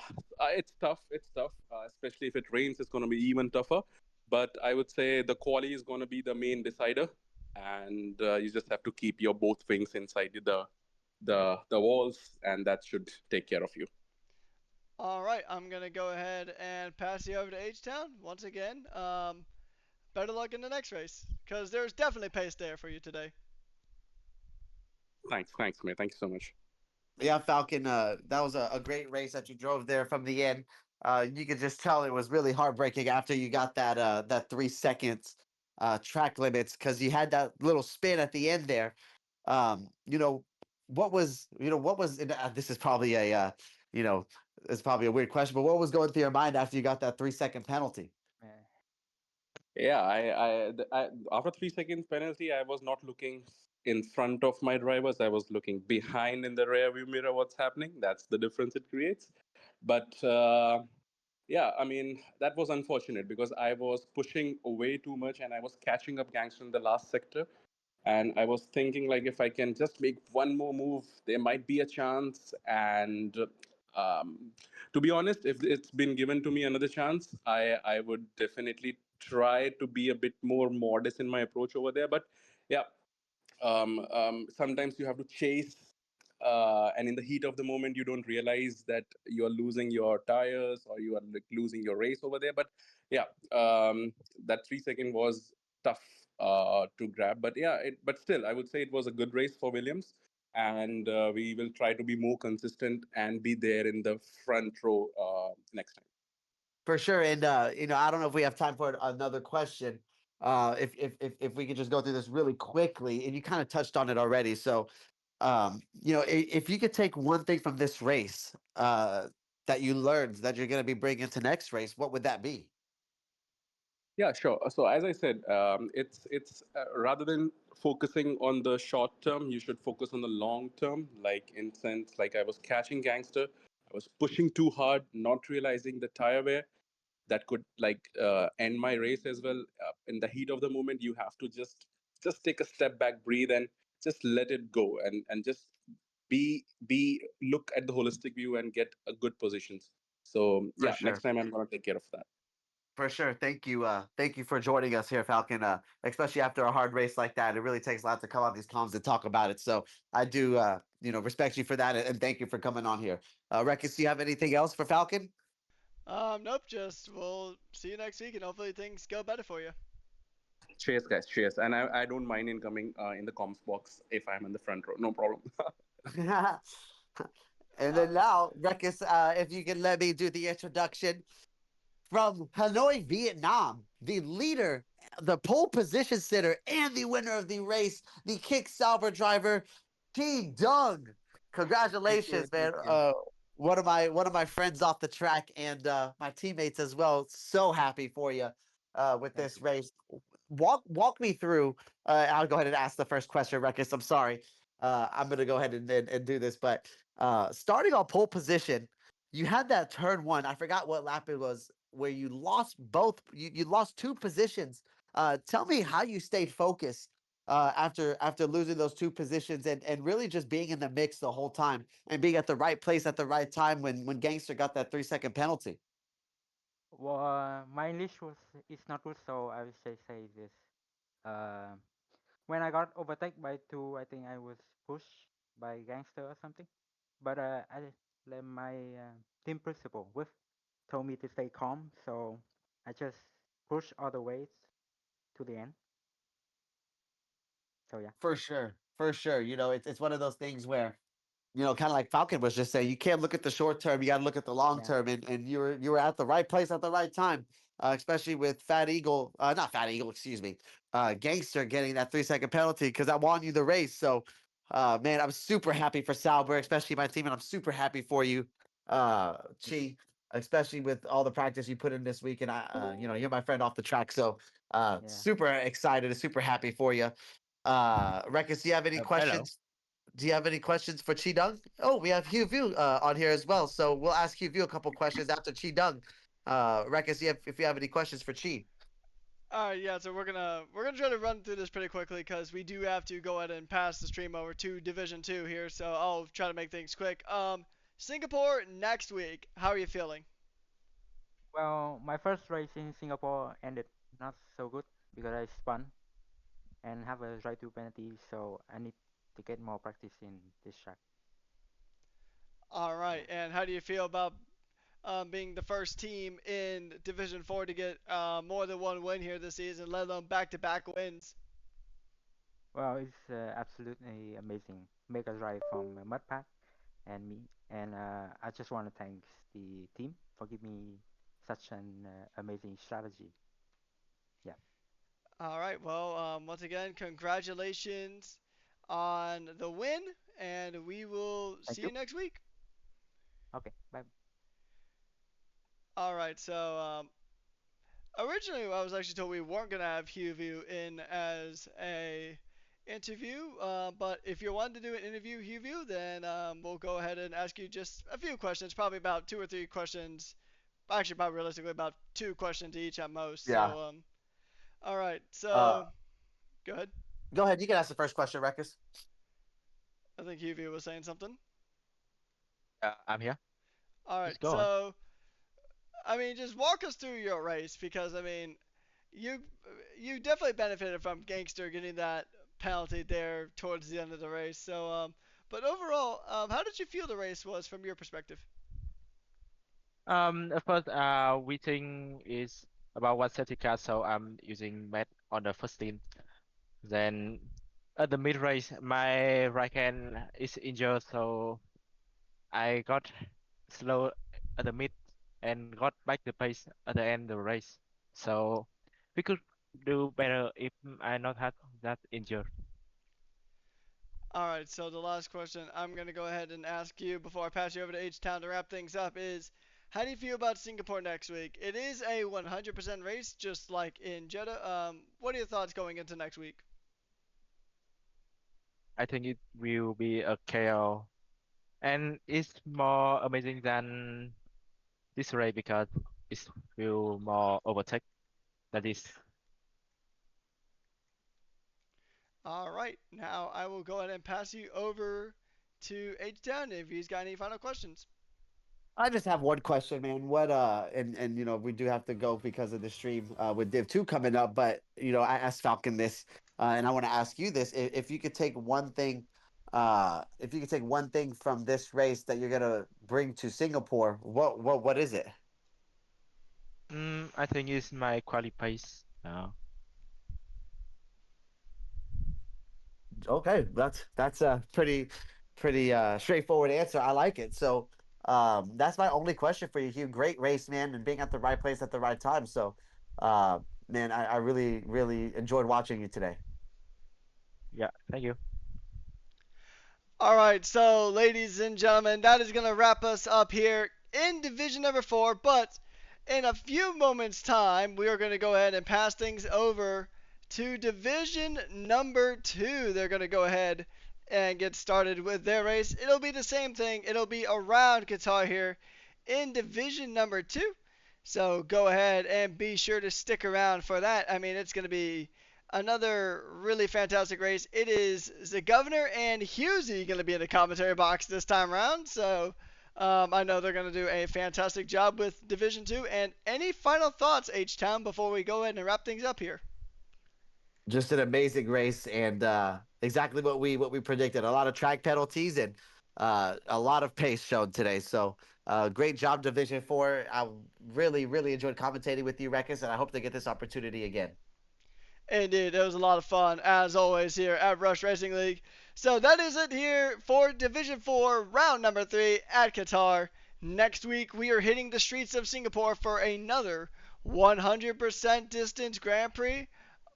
it's tough. It's tough, especially if it rains. It's going to be even tougher. But I would say the quali is going to be the main decider, and you just have to keep your both wings inside the walls, and that should take care of you. All right, I'm gonna go ahead and pass you over to H Town once again. Better luck in the next race, because there's definitely pace there for you today. Thanks, mate. Thank you so much. Yeah, Falcon, that was a great race that you drove there from the end. You could just tell it was really heartbreaking after you got that 3 seconds track limits because you had that little spin at the end there. You know, what was and, this is probably a you know, it's probably a weird question, but what was going through your mind after you got that 3 second penalty? Yeah, after 3 seconds penalty, I was not looking in front of my drivers. I was looking behind in the rear view mirror. What's happening? That's the difference it creates. But yeah, I mean that was unfortunate because I was pushing way too much and I was catching up gangster in the last sector. And I was thinking like if I can just make one more move, there might be a chance. And um, to be honest, if it's been given to me another chance, I would definitely try to be a bit more modest in my approach over there. But yeah, sometimes you have to chase, and in the heat of the moment, you don't realize that you are losing your tires or you are like losing your race over there. But yeah, that 3 second was tough to grab. But yeah, but still, I would say it was a good race for Williams. And we will try to be more consistent and be there in the front row next time. For sure. And I don't know if we have time for another question. If we could just go through this really quickly, and you kind of touched on it already. So, if you could take one thing from this race that you learned that you're going to be bringing to next race, what would that be? Yeah, sure. So as I said, it's rather than focusing on the short term, you should focus on the long term. Like in sense, like I was catching gangster, I was pushing too hard, not realizing the tire wear, that could end my race as well. In the heat of the moment, you have to just take a step back, breathe, and just let it go, and just be look at the holistic view and get a good positions. So For yeah, next sure. time I'm gonna take care of that. For sure. Thank you. Thank you for joining us here, Falcon. Especially after a hard race like that, it really takes a lot to come on these comms and talk about it. So I do, respect you for that, and thank you for coming on here. Rekus, do you have anything else for Falcon? Nope. Just we'll see you next week, and hopefully things go better for you. Cheers, guys. Cheers. And I don't mind incoming in the comms box if I'm in the front row. No problem. And Uh, then now, Rekus, if you can let me do the introduction from Hanoi, Vietnam, the leader, the pole position sitter, and the winner of the race, the kick salver driver, T Dung. Thank you, Congratulations, man. thank you. One of my friends off the track and my teammates as well. So happy for you with Thank this you. race. Walk me through. I'll go ahead and ask the first question, Ruckus. I'm sorry. I'm gonna go ahead and do this, but starting on pole position, you had that turn one. I forgot what lap it was where you lost both. You lost two positions. Tell me how you stayed focused after losing those two positions and really just being in the mix the whole time and being at the right place at the right time when Gangster got that 3 second penalty. Well, my English is not good, so I will say this. Uh, when I got overtaken by two, I think I was pushed by gangster or something. But I let my team principal with told me to stay calm, so I just pushed all the way to the end. So yeah, For sure, for sure. It's one of those things where kind of like Falcon was just saying, you can't look at the short term. You got to look at the long yeah, term, and you were at the right place at the right time, especially with Fat Eagle, not Fat Eagle, excuse me, Gangster getting that 3 second penalty because I won you the race. So, man, I'm super happy for Sauber, especially my team, and I'm super happy for you, Chi, especially with all the practice you put in this week. And you're my friend off the track, so yeah. super excited and super happy for you. Rekus, do you have any Hello. questions? Do you have any questions for Chi Dung? Oh, we have Hugh Vu on here as well. So we'll ask Hugh Vu a couple questions after Chi Dung. Rekus, if you have any questions for Chi. all right, yeah. So we're gonna try to run through this pretty quickly because we do have to go ahead and pass the stream over to Division Two here. So I'll try to make things quick. Singapore next week. How are you feeling? Well, my first race in Singapore ended not so good because I spun and have a right to penalty, so I need to get more practice in this track. All right. Yeah. And how do you feel about being the first team in Division 4 to get more than one win here this season, let alone back-to-back wins? Well, it's absolutely amazing. Mega drive from Mudpack and me, and I just want to thank the team for giving me such an amazing strategy. Yeah, All right. Well, once again, congratulations on the win, and we will thank see you you. next week. Okay, bye. All right. So originally, I was actually told we weren't gonna have Hugh View in as a interview, but if you wanted to do an interview, Hugh View, then we'll go ahead and ask you just a few questions, probably about two or three questions. Actually, probably realistically about two questions each at most. Yeah. So all right. Uh, So go ahead. Go ahead. You can ask the first question, Rekus. I think Hugh View was saying something. I'm here. All right. Just go on. So I mean, just walk us through your race because I mean, you you definitely benefited from Gangster getting that penalty there towards the end of the race. So but overall, how did you feel the race was from your perspective? At first, we think is about one safety car, so I'm using Matt on the first stint. Then at the mid race, my right hand is injured, so I got slow at the mid and got back the pace at the end of the race. So we could do better if I not had that injured. All right. So the last question I'm gonna go ahead and ask you before I pass you over to H Town to wrap things up is. How do you feel about Singapore next week? It is a 100% race, just like in Jeddah. What are your thoughts going into next week? I think it will be a KO, and it's more amazing than this race because It's feel more overtake. That is. All right, now I will go ahead and pass you over to H-Town if he's got any final questions. I just have one question, man. What and you know we do have to go because of the stream with Div 2 coming up, but you know I asked Falcon this, and I want to ask you this: if you could take one thing, if you could take one thing from this race that you're gonna bring to Singapore, what is it? I think it's my quality pace. Okay, that's a pretty straightforward answer. I like it. So that's my only question for you, Hugh. Great race, man, and being at the right place at the right time. So man, I really enjoyed watching you today. Yeah, thank you. All right, so ladies and gentlemen, that is going to wrap us up here in Division number 4. But in a few moments' time, we are going to go ahead and pass things over to Division number 2. They're going to go ahead and get started with their race. It'll be the same thing. It'll be around Qatar here in Division number 2. So go ahead and be sure to stick around for that. I mean, it's going to be another really fantastic race. It is the Governor and Husey going to be in the commentary box this time around. So I know they're going to do a fantastic job with Division 2. And any final thoughts, H-Town, before we go ahead and wrap things up here? Just an amazing race and exactly what we predicted. A lot of track penalties and a lot of pace shown today. So great job, Division 4. I really enjoyed commentating with you, Rekus, and I hope to get this opportunity again. Indeed, it was a lot of fun, as always, here at Rush Racing League. So that is it here for Division 4, round number 3 at Qatar. Next week, we are hitting the streets of Singapore for another 100% distance Grand Prix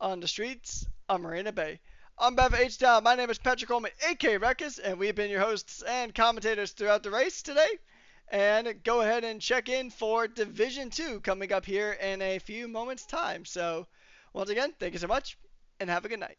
on the streets of Marina Bay. On behalf of H-Town, my name is Patrick Coleman, a.k.a. Rekus, and we've been your hosts and commentators throughout the race today. And go ahead and check in for Division 2 coming up here in a few moments' time. So once again, thank you so much, and have a good night.